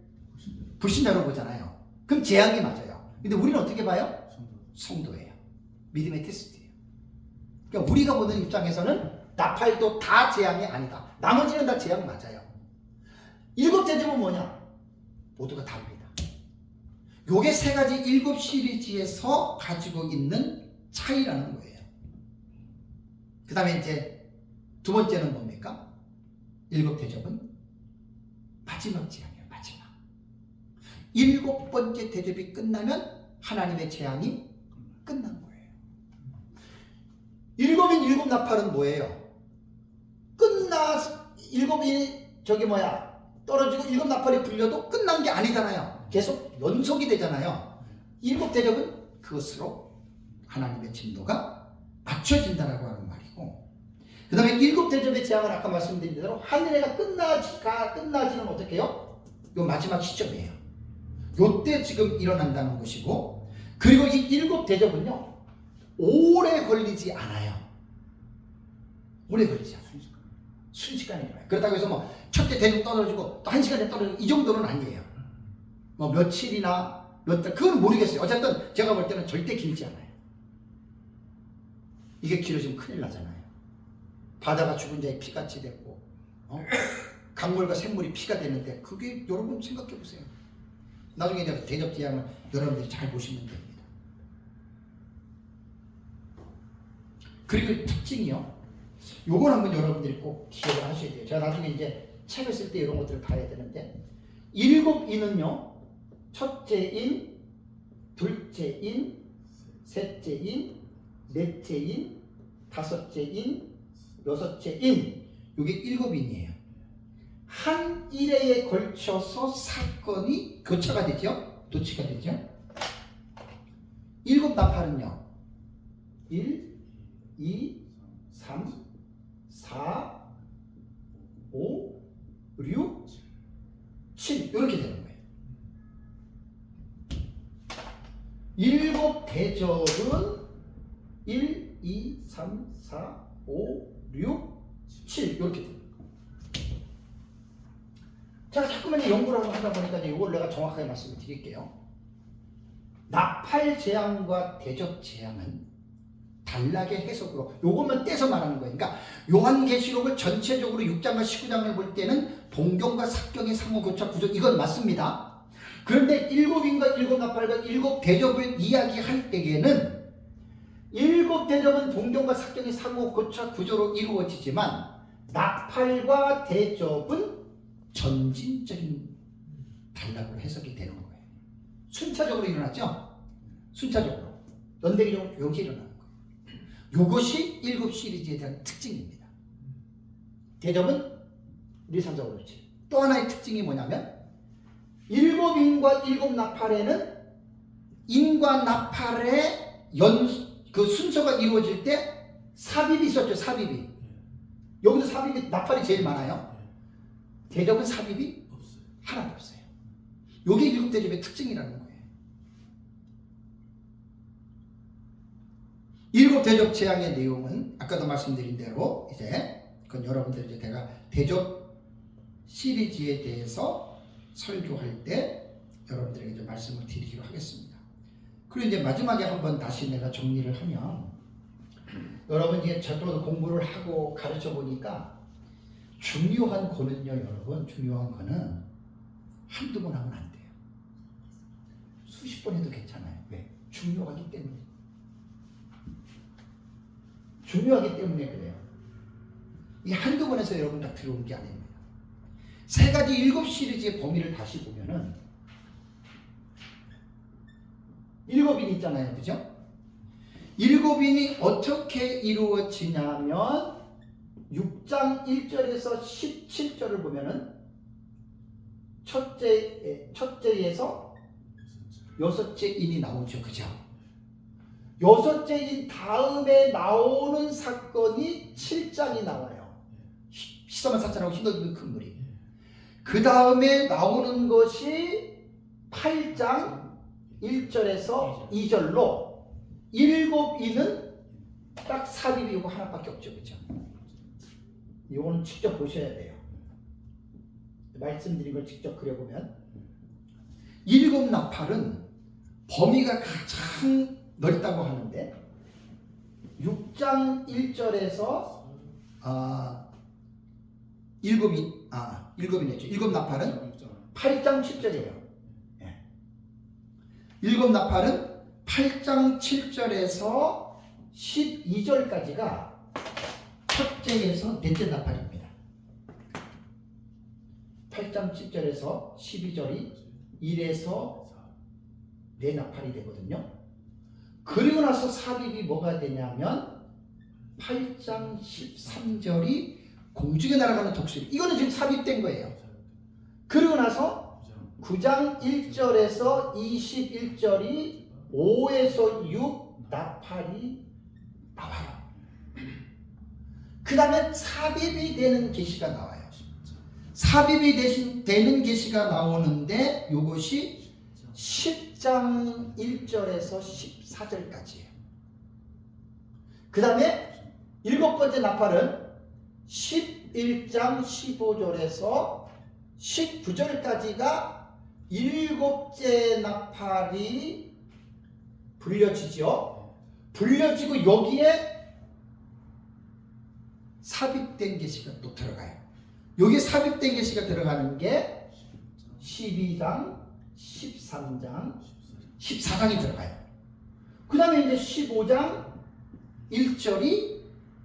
불신자로 보잖아요. 그럼 재앙이 맞아요. 근데 우리는 어떻게 봐요? 성도예요. 믿음의 테스트예요. 그러니까 우리가 보는 입장에서는 나팔도 다 재앙이 아니다. 나머지는 다 재앙 맞아요. 7 대접은 뭐냐? 모두가 다릅니다. 요게 3가지 7 시리즈에서 가지고 있는 차이라는 거예요. 그 다음에 이제 2번째는 뭡니까? 7 대접은 마지막 재앙이에요. 마지막. 7번째 대접이 끝나면 하나님의 재앙이 끝난 거예요. 7인 7 나팔은 뭐예요? 7인이 떨어지고 7 나팔이 불려도 끝난 게 아니잖아요. 계속 연속이 되잖아요. 7 대접은 그것으로 하나님의 진노가 맞춰진다라고 하는 말이고, 그 다음에 7 대접의 재앙은 아까 말씀드린 대로 하늘에가 끝나지는 어떻게 해요? 요 마지막 시점이에요. 요때 지금 일어난다는 것이고, 그리고 이 7 대접은요 오래 걸리지 않아요. 오래 걸리지 않아요. 순식간에 일어나요. 그렇다고 해서 뭐 첫째 대접 떨어지고 또 1시간에 떨어지고 이 정도는 아니에요. 뭐 며칠이나 그건 모르겠어요. 어쨌든 제가 볼 때는 절대 길지 않아요. 이게 길어지면 큰일 나잖아요. 바다가 죽은 자의 피같이 됐고 강물과 샘물이 피가 되는데 그게 여러분 생각해 보세요. 나중에 제가 대접재앙을 여러분들이 잘 보시면 됩니다. 그리고 특징이요. 요건 한번 여러분들이 꼭 기억을 하셔야 돼요. 제가 나중에 이제 책을 쓸 때 이런 것들을 다 해야 되는데 7인은요. 첫째 인, 둘째 인, 셋째 인, 넷째 인, 다섯째 인, 여섯째 인. 이게 7인이에요. 한 일회에 걸쳐서 사건이 교차가 되죠. 도치가 되죠. 7 나팔은요. 1, 2, 3, 4, 5, 6, 7 이렇게 되는 거예요. 7 대접은 1, 2, 3, 4, 5, 6, 7 이렇게 됩니다. 자, 자꾸만 연구를 하다 보니까 이걸 내가 정확하게 말씀을 드릴게요. 나팔 재앙과 대접 재앙은 단락의 해석으로 요것만 떼서 말하는 거예요. 그러니까 요한계시록을 전체적으로 6장과 19장을 볼 때는 동경과 삭경의 상호교차 구조 이건 맞습니다. 그런데 7인과 7나팔과 7 대접을 이야기할 때에는 7 대접은 동경과 삭경의 상호교차 구조로 이루어지지만 나팔과 대접은 전진적인 단락으로 해석이 되는 거예요. 순차적으로 일어났죠? 순차적으로 연대기적으로 여기 일어나는 거예요. 이것이 7 시리즈에 대한 특징입니다. 대접은 1, 2, 3, 4, 5, 6, 7. 또 하나의 특징이 뭐냐면 7인과 7 나팔에는 인과 나팔의 그 순서가 이루어질 때 삽입이 있었죠. 삽입이. 여기도 삽입이 나팔이 제일 많아요. 대접은 삽입이 하나도 없어요. 이게 7 대접의 특징이라는 거예요. 7 대접 재앙의 내용은 아까도 말씀드린 대로 이제 그건 여러분들 이제 제가 대접 시리즈에 대해서 설교할 때 여러분들에게 이제 말씀을 드리기로 하겠습니다. 그리고 이제 마지막에 한번 다시 내가 정리를 하면 여러분 이제 저도 공부를 하고 가르쳐 보니까 중요한 거는요, 여러분, 중요한 거는 한두 번 하면 안 돼요. 수십 번 해도 괜찮아요. 왜? 중요하기 때문에. 중요하기 때문에 그래요. 이 한두 번에서 여러분 다 들어온 게 아닙니다. 3가지 7 시리즈의 범위를 다시 보면은 7인이 있잖아요. 그죠? 7인이 어떻게 이루어지냐면 6장 1절에서 17절을 보면은 첫째에서 6째 인이 나오죠. 그죠? 6째 인 다음에 나오는 사건이 7장이 나와요. 시사만 사천하고 흰더기는 큰 물이. 그 다음에 나오는 것이 8장 1절에서 2절로 7인은 딱 삽입이 이거 하나밖에 없죠. 그죠? 이거는 직접 보셔야 돼요. 말씀드린 걸 직접 그려보면 7 나팔은 범위가 가장 넓다고 하는데 6장 1절에서 7인이었죠. 7 나팔은 8장 7절이에요. 7 나팔은 8장 7절에서 12절까지가 첫째에서 넷째 나팔입니다. 8장 7절에서 12절이 1에서 4 나팔이 되거든요. 그리고 나서 삽입이 뭐가 되냐면 8장 13절이 공중에 날아가는 독수리. 이거는 지금 삽입된 거예요. 그리고 나서 9장 1절에서 21절이 5에서 6 나팔이 나와요. 그 다음에 삽입이 되는 계시가 나와요. 삽입이 되는 계시가 나오는데 이것이 10장 1절에서 14절까지예요. 그 다음에 7번째 나팔은 11장 15절에서 19절까지가 일곱째 나팔이 불려지죠. 불려지고 여기에 삽입된 계시가 또 들어가요. 여기 삽입된 계시가 들어가는 게 12장, 13장, 14장이 들어가요. 그 다음에 이제 15장 1절이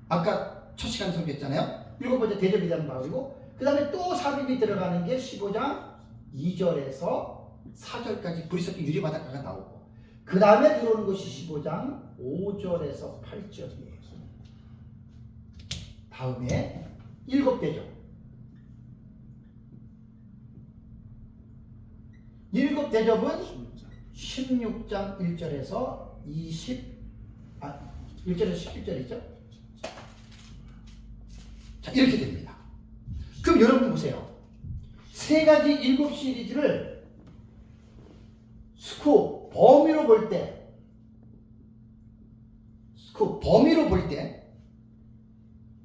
아까 첫 시간 소개했잖아요. 일곱 번째 대접이 되는 바이고, 그 다음에 또 삽입이 들어가는 게 15장 2절에서 4절까지 불이 섞인 유리바닷가가 나오고, 그 다음에 들어오는 것이 15장 5절에서 8절이에요. 다음에 일곱 대접. 일곱 대접은 16장 1절에서 1절에서 11절이죠. 자, 이렇게 됩니다. 그럼 여러분 보세요. 세 가지 일곱 시리즈를 스코 범위로 볼 때,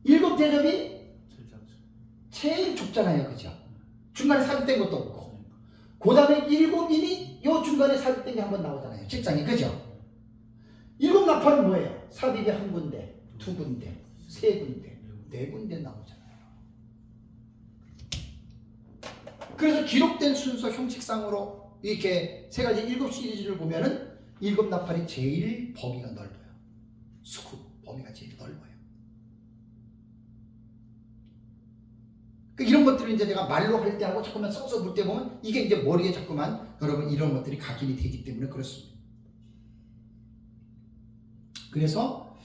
일곱 대접이 제일 좁잖아요. 그죠? 중간에 삽입된 것도 없고. 그 다음에 일곱이니 요 중간에 삽입된 게 한번 나오잖아요. 7장에. 그죠? 일곱 나팔은 뭐예요? 삽입이 한 군데, 두 군데, 세 군데, 네 군데 나오잖아요. 그래서 기록된 순서 형식상으로 이렇게 세 가지 일곱 시리즈를 보면은 일곱 나팔이 제일 범위가 넓어요. 스쿱 범위가 제일 넓어요. 이런 것들을 이제 내가 말로 할 때 하고 자꾸만 써서 볼 때 보면 이게 이제 머리에 자꾸만 여러분 이런 것들이 각인이 되기 때문에 그렇습니다. 그래서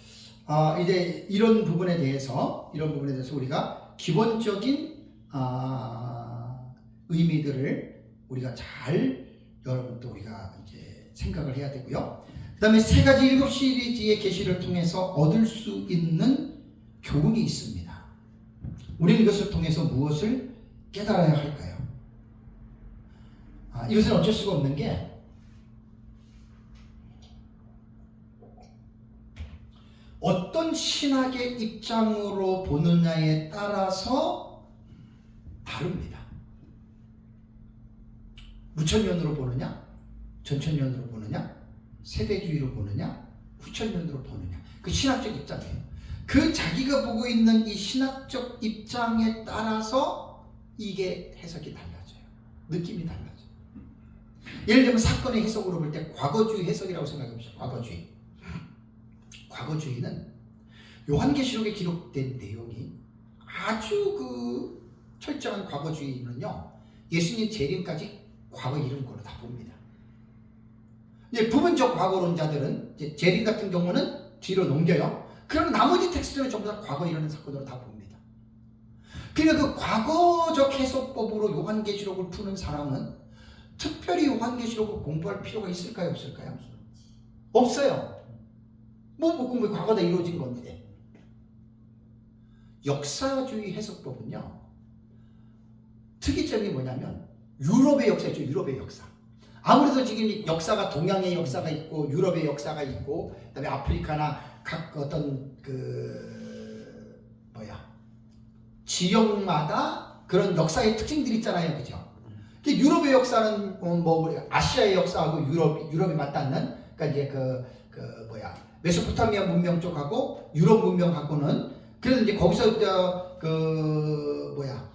이제 이런 부분에 대해서 우리가 기본적인 의미들을 우리가 잘 여러분도 우리가 이제 생각을 해야 되고요. 그다음에 세 가지 일곱 시리즈의 계시를 통해서 얻을 수 있는 교훈이 있습니다. 우리는 이것을 통해서 무엇을 깨달아야 할까요? 이것은 어쩔 수가 없는 게 어떤 신학의 입장으로 보느냐에 따라서 다릅니다. 무천년으로 보느냐, 전천년으로 보느냐, 세대주의로 보느냐, 후천년으로 보느냐, 그 신학적 입장이에요. 그 자기가 보고 있는 이 신학적 입장에 따라서 이게 해석이 달라져요. 느낌이 달라져요. 예를 들면 사건의 해석으로 볼 때 과거주의 해석이라고 생각해보시죠. 과거주의는 요한계시록에 기록된 내용이 아주 그 철저한 과거주의는요, 예수님 재림까지 과거 이런 걸로 다 봅니다. 이제 부분적 과거론자들은 이제 재림 같은 경우는 뒤로 넘겨요. 그럼 나머지 텍스트는 전부 다 과거 일어난 사건으로 다 봅니다. 그러니까 그 과거적 해석법으로 요한계시록을 푸는 사람은 특별히 요한계시록을 공부할 필요가 있을까요? 없을까요? 없어요. 뭐 공부 과거다 이루어진 건데. 역사주의 해석법은요, 특이점이 뭐냐면 유럽의 역사죠. 유럽의 역사. 아무래도 지금 역사가 동양의 역사가 있고 유럽의 역사가 있고 그다음에 아프리카나 각 어떤 지역마다 그런 역사의 특징들이 있잖아요. 그죠? 유럽의 역사는 아시아의 역사하고 유럽이 맞닿는, 그러니까 이제 메소포타미아 문명 쪽하고 유럽 문명하고는, 그래서 이제 거기서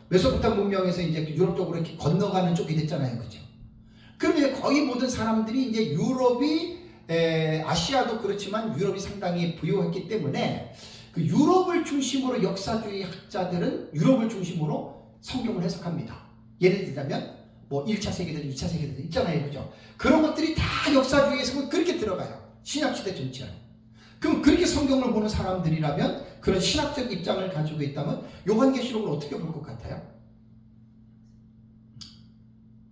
메소포타미아 문명에서 이제 유럽 쪽으로 이렇게 건너가는 쪽이 됐잖아요. 그죠? 그럼 이제 거의 모든 사람들이 이제 아시아도 그렇지만 유럽이 상당히 부유했기 때문에 그 유럽을 중심으로 역사주의 학자들은 유럽을 중심으로 성경을 해석합니다. 예를 들자면 1차 세계대전, 2차 세계대전 있잖아요. 그죠? 그런 것들이 다 역사주의 해석은 그렇게 들어가요. 신약시대 전체는. 그럼 그렇게 성경을 보는 사람들이라면, 그런 신학적 입장을 가지고 있다면 요한계시록을 어떻게 볼 것 같아요?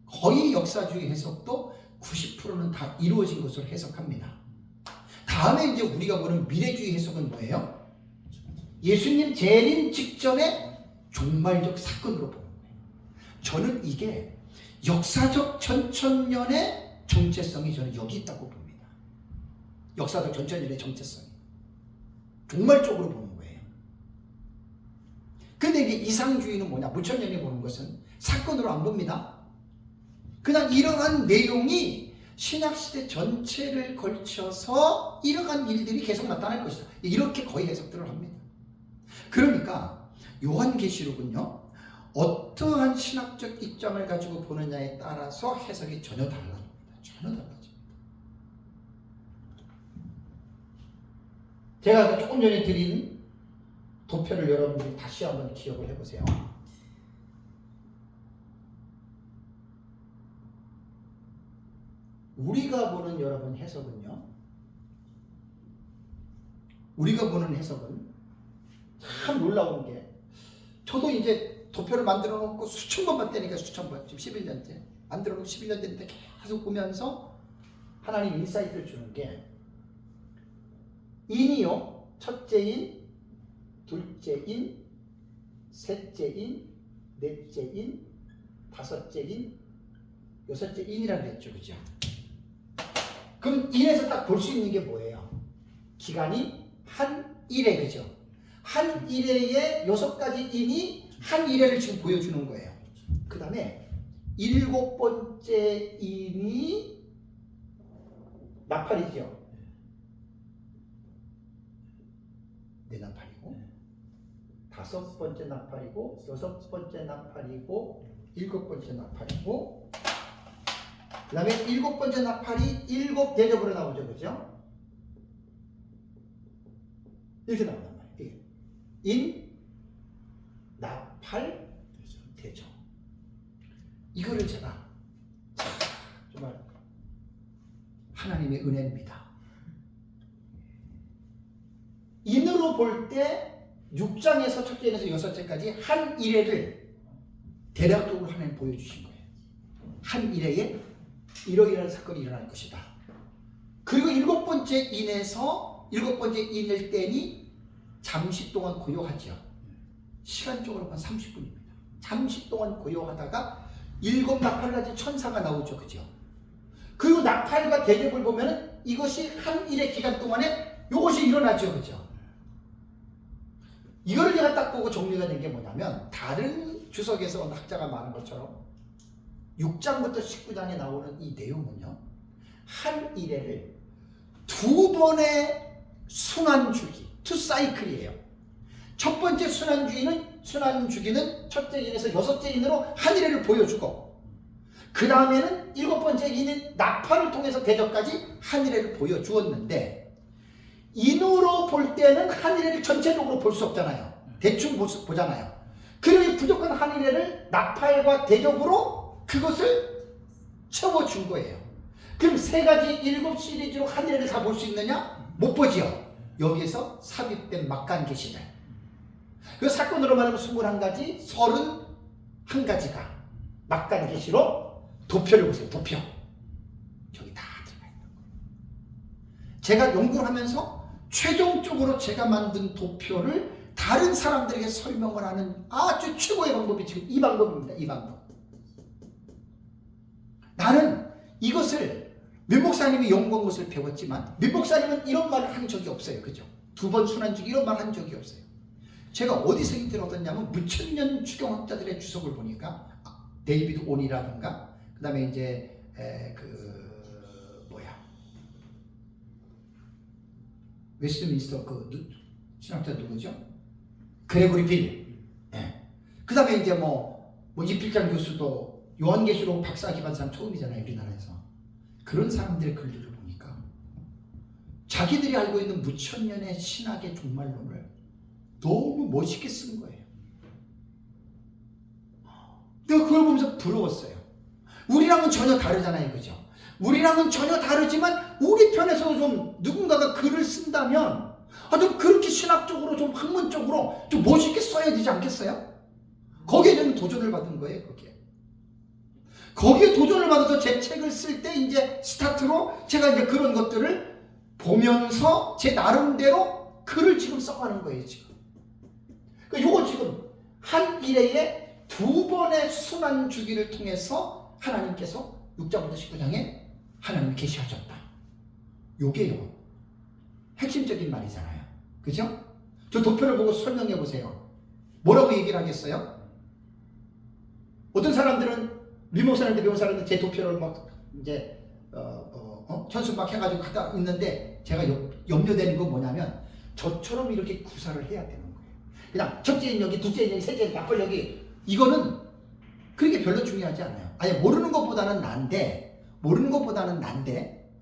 거의 역사주의 해석도 90%는 다 이루어진 것으로 해석합니다. 다음에 이제 우리가 보는 미래주의 해석은 뭐예요? 예수님 재림 직전의 종말적 사건으로 보는 거예요. 저는 이게 역사적 전천년의 정체성이 저는 여기 있다고 봅니다. 역사적 전천년의 정체성이 종말적으로 보는 거예요. 근데 이게 이상주의는 뭐냐? 무천년에 보는 것은 사건으로 안 봅니다. 그냥 이러한 내용이 신약시대 전체를 걸쳐서 이러한 일들이 계속 나타날 것이다. 이렇게 거의 해석들을 합니다. 그러니까 요한계시록은요, 어떠한 신학적 입장을 가지고 보느냐에 따라서 해석이 전혀 달라집니다. 전혀 달라집니다. 제가 조금 전에 드린 도표를 여러분들이 다시 한번 기억을 해보세요. 우리가 보는 여러분 해석은요, 우리가 보는 해석은 참 놀라운 게, 저도 이제 도표를 만들어 놓고 수천 번 봤다니까, 수천 번. 지금 11년째 만들어 놓고 11년 됐는데 계속 보면서 하나님 인사이트를 주는 게, 인이요, 첫째 인, 둘째 인, 셋째 인, 넷째 인, 다섯째 인, 여섯째 인이라고 그랬죠, 그죠? 그럼 인에서 딱 볼 수 있는 게 뭐예요? 기간이 한 일회, 그죠? 한 일회에 6가지 인이 한 일회를 지금 보여주는 거예요. 그 다음에 7번째 인이 나팔이죠. 네 나팔이고, 5번째 나팔이고, 6번째 나팔이고, 7번째 나팔이고, 그 다음에 7번째 나팔이 7 대접으로 나오죠, 그죠? 이렇게 나온단 말이에요. 인, 나팔, 대접. 이거를 제가 정말 하나님의 은혜입니다. 인으로 볼 때 6장에서 첫째 인에서 여섯째까지 한 일회를 대략적으로 하나님 보여주신 거예요. 한 일회에 이러이러한 사건이 일어날 것이다. 그리고 7번째 인에서 7번째 인일 때니 잠시 동안 고요하죠. 시간적으로 보면 30분입니다. 잠시 동안 고요하다가 7 나팔 가진 천사가 나오죠, 그죠? 그리고 나팔과 대접을 보면은 이것이 한 일의 기간 동안에 이것이 일어나죠, 그죠? 이거를 제가 딱 보고 정리가 된 게 뭐냐면, 다른 주석에서 학자가 말한 것처럼 6장부터 19장에 나오는 이 내용은요, 한 일회를 2번의 순환주기, 투 사이클이에요. 첫 번째 순환주기는 첫째 인에서 여섯째 인으로 한 일회를 보여주고, 그 다음에는 7번째 인인 나팔을 통해서 대접까지 한 일회를 보여주었는데, 인으로 볼 때는 한 일회를 전체적으로 볼 수 없잖아요. 대충 보잖아요. 그러니 부족한 한 일회를 나팔과 대접으로 그것을 채워준 거예요. 그럼 3가지 7 시리즈로 한 일회를 다 볼 수 있느냐? 못 보지요. 여기에서 삽입된 막간 계시들. 그 사건으로 말하면 21가지, 31가지가 막간 계시로 도표를 보세요. 도표. 저기 다 들어가 있는 거예요. 제가 연구를 하면서 최종적으로 제가 만든 도표를 다른 사람들에게 설명을 하는 아주 최고의 방법이 지금 이 방법입니다. 이 방법. 나는 이것을 몇 목사님이 연구한 것을 배웠지만, 몇 목사님은 이런 말을 한 적이 없어요. 그죠? 2번 순환주기 이런 말 한 적이 없어요. 제가 어디서 힌트를 얻었냐면, 무천년 추경학자들의 주석을 보니까 데이비드 온이라든가, 그 다음에 이제 웨스트민스터 그 신학자 누구죠? 그레고리 빌. 네. 그 다음에 이제 이필장 교수도 요한계시록 박사학위 받은 사람 처음이잖아요, 우리나라에서. 그런 사람들의 글들을 보니까 자기들이 알고 있는 무천년의 신학의 종말론을 너무 멋있게 쓴 거예요. 내가 그걸 보면서 부러웠어요. 우리랑은 전혀 다르잖아요, 그죠? 우리랑은 전혀 다르지만 우리 편에서 좀 누군가가 글을 쓴다면 좀 그렇게 신학적으로, 좀 학문적으로 좀 멋있게 써야 되지 않겠어요? 거기에 저는 도전을 받은 거예요. 거기에 도전을 받아서 제 책을 쓸 때 이제 스타트로 제가 이제 그런 것들을 보면서 제 나름대로 글을 지금 써가는 거예요, 지금. 요거 지금 한 일회에 2번의 순환 주기를 통해서 하나님께서 6장부터 19장에 하나님 계시하셨다. 요게요, 핵심적인 말이잖아요. 그죠? 저 도표를 보고 설명해 보세요. 뭐라고 얘기를 하겠어요? 어떤 사람들은 미목사님들 변호사님들 제 도표를 막 이제 천수 막 해가지고 갖다 있는데 제가 염려되는 건 뭐냐면 저처럼 이렇게 구사를 해야 되는 거예요. 그냥 첫째 인력이, 둘째 인력이, 셋째 인력이, 맞벌력이 이거는 그렇게 별로 중요하지 않아요. 아니 모르는 것보다는 난데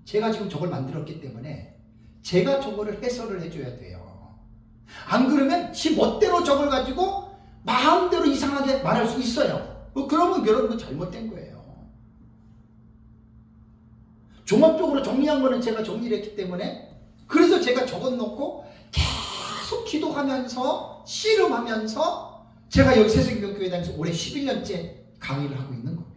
제가 지금 저걸 만들었기 때문에 제가 저거를 해설을 해줘야 돼요. 안 그러면 지 멋대로 저걸 가지고 마음대로 이상하게 말할 수 있어요. 그러면 여러분은 잘못된 거예요. 종합적으로 정리한 거는 제가 정리를 했기 때문에 그래서 제가 적어놓고 계속 기도하면서 씨름하면서 제가 여기 세수기독교회 다니면서 올해 11년째 강의를 하고 있는 겁니다.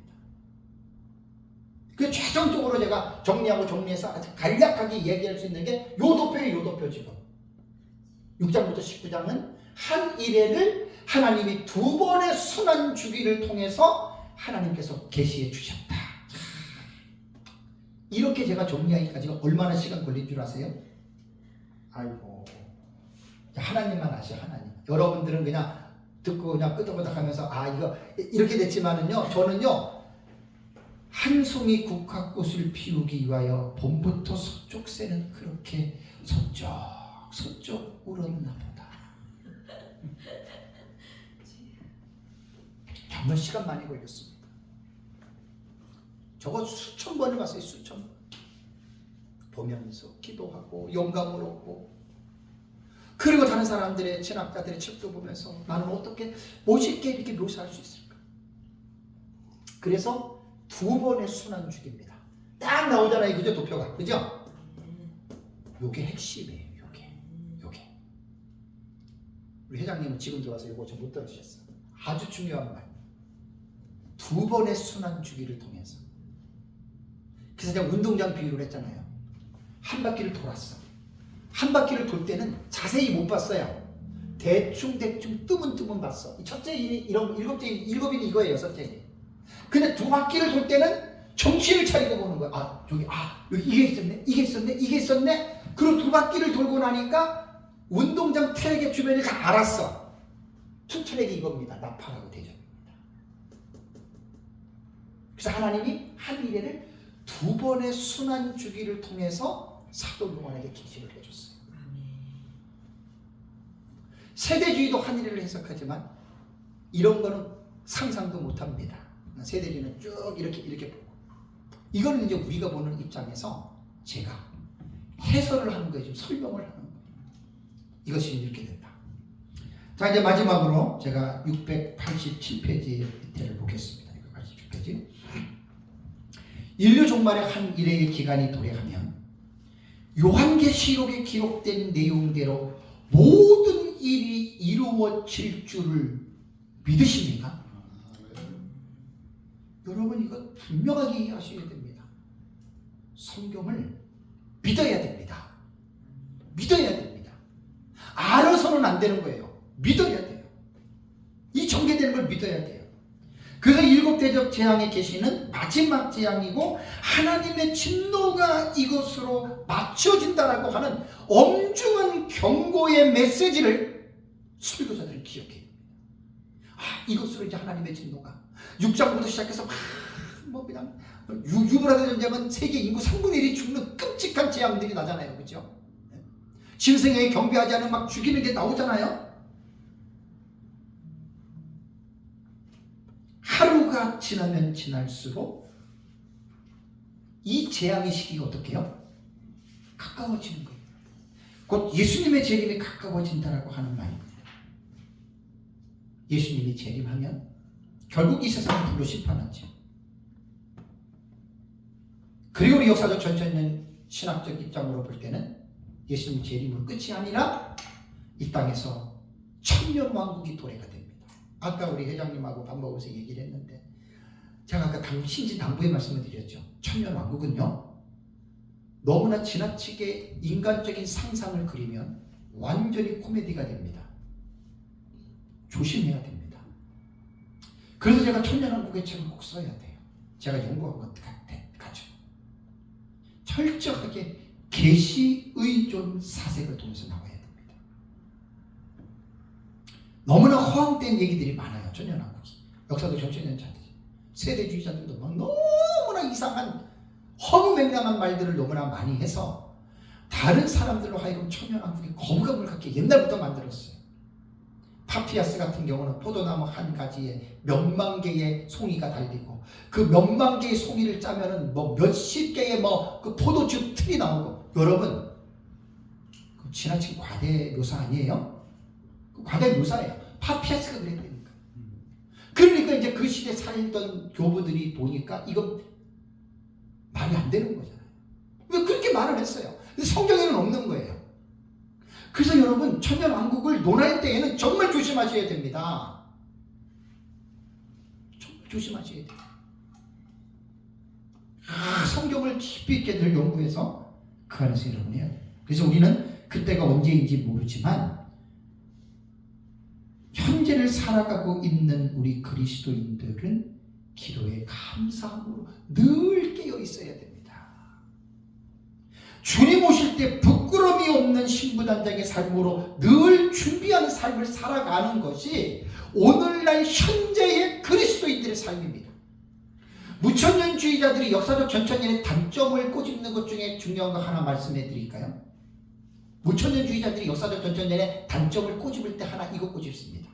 그 최종적으로 제가 정리해서 아주 간략하게 얘기할 수 있는 게 요 도표 지금 6장부터 19장은 한 일회를 하나님이 두 번의 순환 주기를 통해서 하나님께서 계시해 주셨다. 이렇게 제가 정리하기까지 얼마나 시간 걸릴 줄 아세요? 아이고, 하나님만 아셔. 하나님. 여러분들은 그냥 듣고 그냥 끄덕끄덕 하면서 이거 이렇게 됐지만은요, 저는요 한 송이 국화꽃을 피우기 위하여 봄부터 서쪽 새는 그렇게 서쪽 울었나 보다. 정말 시간 많이 걸렸습니다. 저거 수천 번을 봤어요. 수천 번. 보면서 기도하고 영감을 얻고, 그리고 다른 사람들의 신학자들의 책도 보면서 나는 어떻게 멋있게 이렇게 묘사할 수 있을까. 그래서 두 번의 순환주기입니다. 딱 나오잖아요. 그죠? 도표가. 그죠? 요게 핵심이에요. 요게. 우리 회장님은 지금 들어와서 이거 좀 못 들으셨어요. 아주 중요한 말. 두 번의 순환주기를 통해서. 그래서 제가 운동장 비유를 했잖아요. 한 바퀴를 돌았어. 한 바퀴를 돌 때는 자세히 못 봤어요. 대충 뜨문뜨문 봤어. 첫째 인이 이런 일곱인이 이거예요. 여섯째 인이. 근데 두 바퀴를 돌 때는 정신을 차리고 보는 거야. 여기 이게 있었네. 그리고 두 바퀴를 돌고 나니까 운동장 트랙의 주변을 다 알았어. 투 트랙이 이겁니다. 나팔하고 대접입니다. 그래서 하나님이 한 일회를 두 번의 순환 주기를 통해서 사도 요한에게 계시를 해줬어요. 세대주의도 한 일회를 해석하지만 이런 거는 상상도 못합니다. 세대주의는 쭉 이렇게 보고, 이거는 이제 우리가 보는 입장에서 제가 해설을 하는 거예요. 지금 설명을 하는 거예요. 이것이 이렇게 된다. 자, 이제 마지막으로 제가 687페이지 밑에를 보겠습니다. 687페이지. 인류 종말의 한 일회의 기간이 도래하면 요한계시록에 기록된 내용대로 모든 일이 이루어질 줄을 믿으십니까? 여러분, 이거 분명하게 이해하셔야 됩니다. 성경을 믿어야 됩니다. 믿어야 됩니다. 알아서는 안 되는 거예요. 믿어야 돼요. 이 전개되는 걸 믿어야 돼요. 그래서 일곱 대접 재앙의 계시는 마지막 재앙이고 하나님의 진노가 이것으로 맞춰진다라고 하는 엄중한 경고의 메시지를 설교자들은 기억해야 됩니다. 이것으로 이제 하나님의 진노가 6장부터 시작해서 그냥 유브라데 전쟁은 세계 인구 3분의 1이 죽는 끔찍한 재앙들이 나잖아요. 그렇죠? 짐승에게 경배하지 않으면 막 죽이는 게 나오잖아요. 하루가 지나면 지날수록 이 재앙의 시기가 어떻게 해요? 가까워지는 거예요. 곧 예수님의 재림이 가까워진다라고 하는 말입니다. 예수님이 재림하면 결국 이 세상은 불로 심판하죠. 그리고 우리 역사적 전천년 신학적 입장으로 볼 때는 예수님 재림은 끝이 아니라 이 땅에서 천년왕국이 도래가 됩니다. 아까 우리 회장님하고 밥 먹으면서 얘기를 했는데 제가 아까 신진당부의 말씀을 드렸죠. 천년왕국은요, 너무나 지나치게 인간적인 상상을 그리면 완전히 코미디가 됩니다. 조심해야 됩니다. 그래서 제가 천년왕국의 책을 꼭 써야 돼요. 제가 연구한 것 같죠. 철저하게 계시 의존 사색을 통해서 나와야 됩니다. 너무나 허황된 얘기들이 많아요. 천년왕국이 역사적 전천년자들, 세대주의자들도 막 너무나 이상한 허무맹랑한 말들을 너무나 많이 해서 다른 사람들로 하여금 천연왕국에 거부감을 갖게 옛날부터 만들었어요. 파피아스 같은 경우는 포도나무 한 가지에 몇만 개의 송이가 달리고 그 몇만 개의 송이를 짜면은 뭐 몇십 개의 뭐 그 포도즙 틀이 나오고, 여러분 그 지나친 과대 묘사 아니에요? 그 과대 묘사예요. 파피아스가 그랬다니까. 그러니까 이제 그 시대 살던 교부들이 보니까 이건 말이 안 되는 거잖아요. 왜 그렇게 말을 했어요? 근데 성경에는 없는 거예요. 그래서 여러분, 천년왕국을 논할 때에는 정말 조심하셔야 됩니다. 정말 조심하셔야 돼요. 성경을 깊이 있게 늘 연구해서 그 안에서 여러분 해야 돼요. 그래서 우리는 그때가 언제인지 모르지만 현재를 살아가고 있는 우리 그리스도인들은 기도에 감사함으로 늘 깨어 있어야 됩니다. 주님 오실 때 부끄러움이 없는 신부단장의 삶으로 늘 준비하는 삶을 살아가는 것이 오늘날 현재의 그리스도인들의 삶입니다. 무천년주의자들이 역사적 전천년의 단점을 꼬집는 것 중에 중요한 거 하나 말씀해 드릴까요? 무천년주의자들이 역사적 전천년의 단점을 꼬집을 때 하나 이거 꼬집습니다.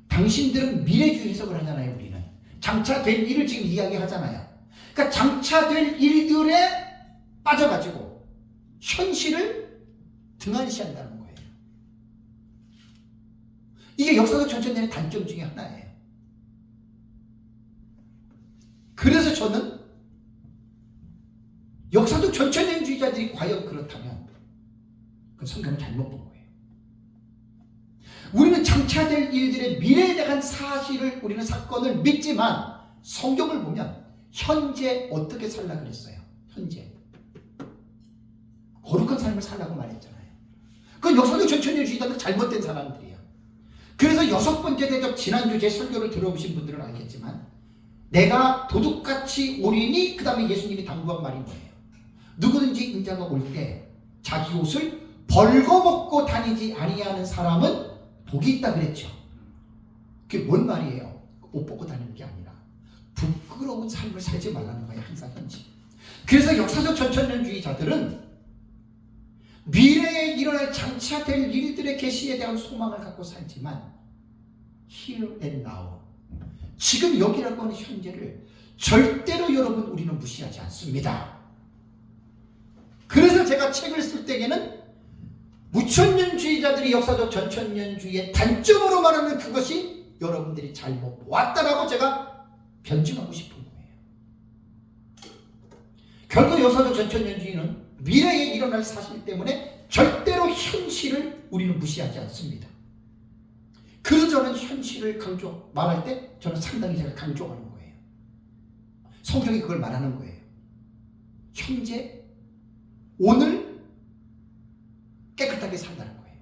당신들은 미래주의 해석을 하잖아요. 우리는 장차 될 일을 지금 이야기하잖아요. 그러니까 장차 될 일들에 빠져가지고 현실을 등한시한다는 거예요. 이게 역사적 전천년의 단점 중에 하나예요. 그래서 저는 역사적 전천년주의자들이 과연 그렇다면 그 성경을 잘못 본 거예요. 우리는 장차 될 일들의 미래에 대한 사실을, 우리는 사건을 믿지만 성경을 보면 현재 어떻게 살라 그랬어요. 현재 거룩한 삶을 살라고 말했잖아요. 그건 역사적 전천년주의자들 잘못된 사람들이에요. 그래서 6번째 대접, 지난주 제 설교를 들어보신 분들은 알겠지만 내가 도둑같이 오리니 그 다음에 예수님이 당부한 말이 뭐예요? 누구든지 인자가 올 때 자기 옷을 벌거벗고 다니지 아니하는 사람은 복이 있다 그랬죠. 그게 뭔 말이에요? 옷 벗고 다니는 게 아니라 부끄러운 삶을 살지 말라는 거예요. 항상 현재. 그래서 역사적 전천년주의자들은 미래에 일어날 장차 될 일들의 계시에 대한 소망을 갖고 살지만 here and now, 지금 여기라고 하는 현재를 절대로 여러분 우리는 무시하지 않습니다. 그래서 제가 책을 쓸 때에는 무천년주의자들이 역사적 전천년주의의 단점으로 말하는 그것이 여러분들이 잘못 보았다라고 제가 변증하고 싶은 거예요. 결국 역사적 전천년주의는 미래에 일어날 사실 때문에 절대로 현실을 우리는 무시하지 않습니다. 그래서 저는 현실을 말할 때 저는 상당히 제가 강조하는 거예요. 성경이 그걸 말하는 거예요. 현재, 오늘 깨끗하게 산다는 거예요.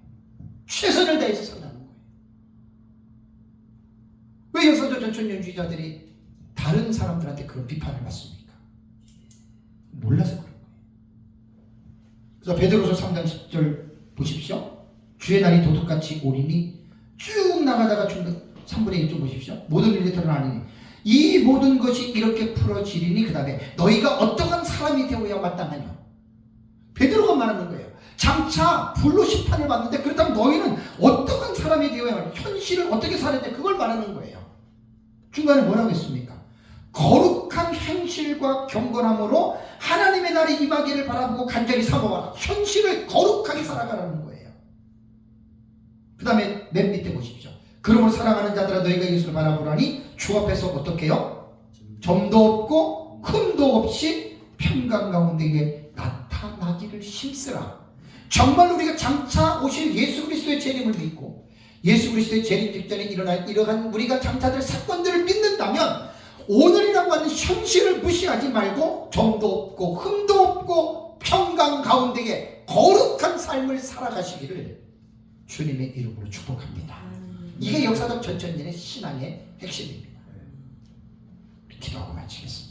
최선을 다해서 산다는 거예요. 왜 역사적 전천년주의자들이 다른 사람들한테 그런 비판을 받습니까? 몰라서 그런 거예요. 그래서 베드로서 3장 10절 보십시오. 주의 날이 도둑같이 오리니 쭉 나가다가 3분의 1쪽 보십시오. 모든 일이 드러나니 이 모든 것이 이렇게 풀어지리니 그 다음에 너희가 어떠한 사람이 되어야 마땅하냐. 베드로가 말하는 거예요. 장차 불로 심판을 받는데 그렇다면 너희는 어떠한 사람이 되어야 하냐. 현실을 어떻게 살았냐. 그걸 말하는 거예요. 중간에 뭐라고 했습니까? 거룩한 현실과 경건함으로 하나님의 날이 임하기를 바라보고 간절히 사모하라. 현실을 거룩하게 살아가라는 거예요. 그 다음에 맨 밑에 보십시오. 그러므로 사랑하는 자들아 너희가 예수를 바라보라니 주 앞에서 어떻게 해요? 점도 없고 흠도 없이 평강 가운데 나타나기를 힘쓰라. 정말 우리가 장차 오실 예수 그리스도의 재림을 믿고 예수 그리스도의 재림 직전에 일어날 이러한 우리가 장차 될 사건들을 믿는다면 오늘이라고 하는 현실을 무시하지 말고 점도 없고 흠도 없고 평강 가운데에 거룩한 삶을 살아가시기를 주님의 이름으로 축복합니다. 이게 역사적 전천년의 신앙의 핵심입니다. 기도하고 마치겠습니다.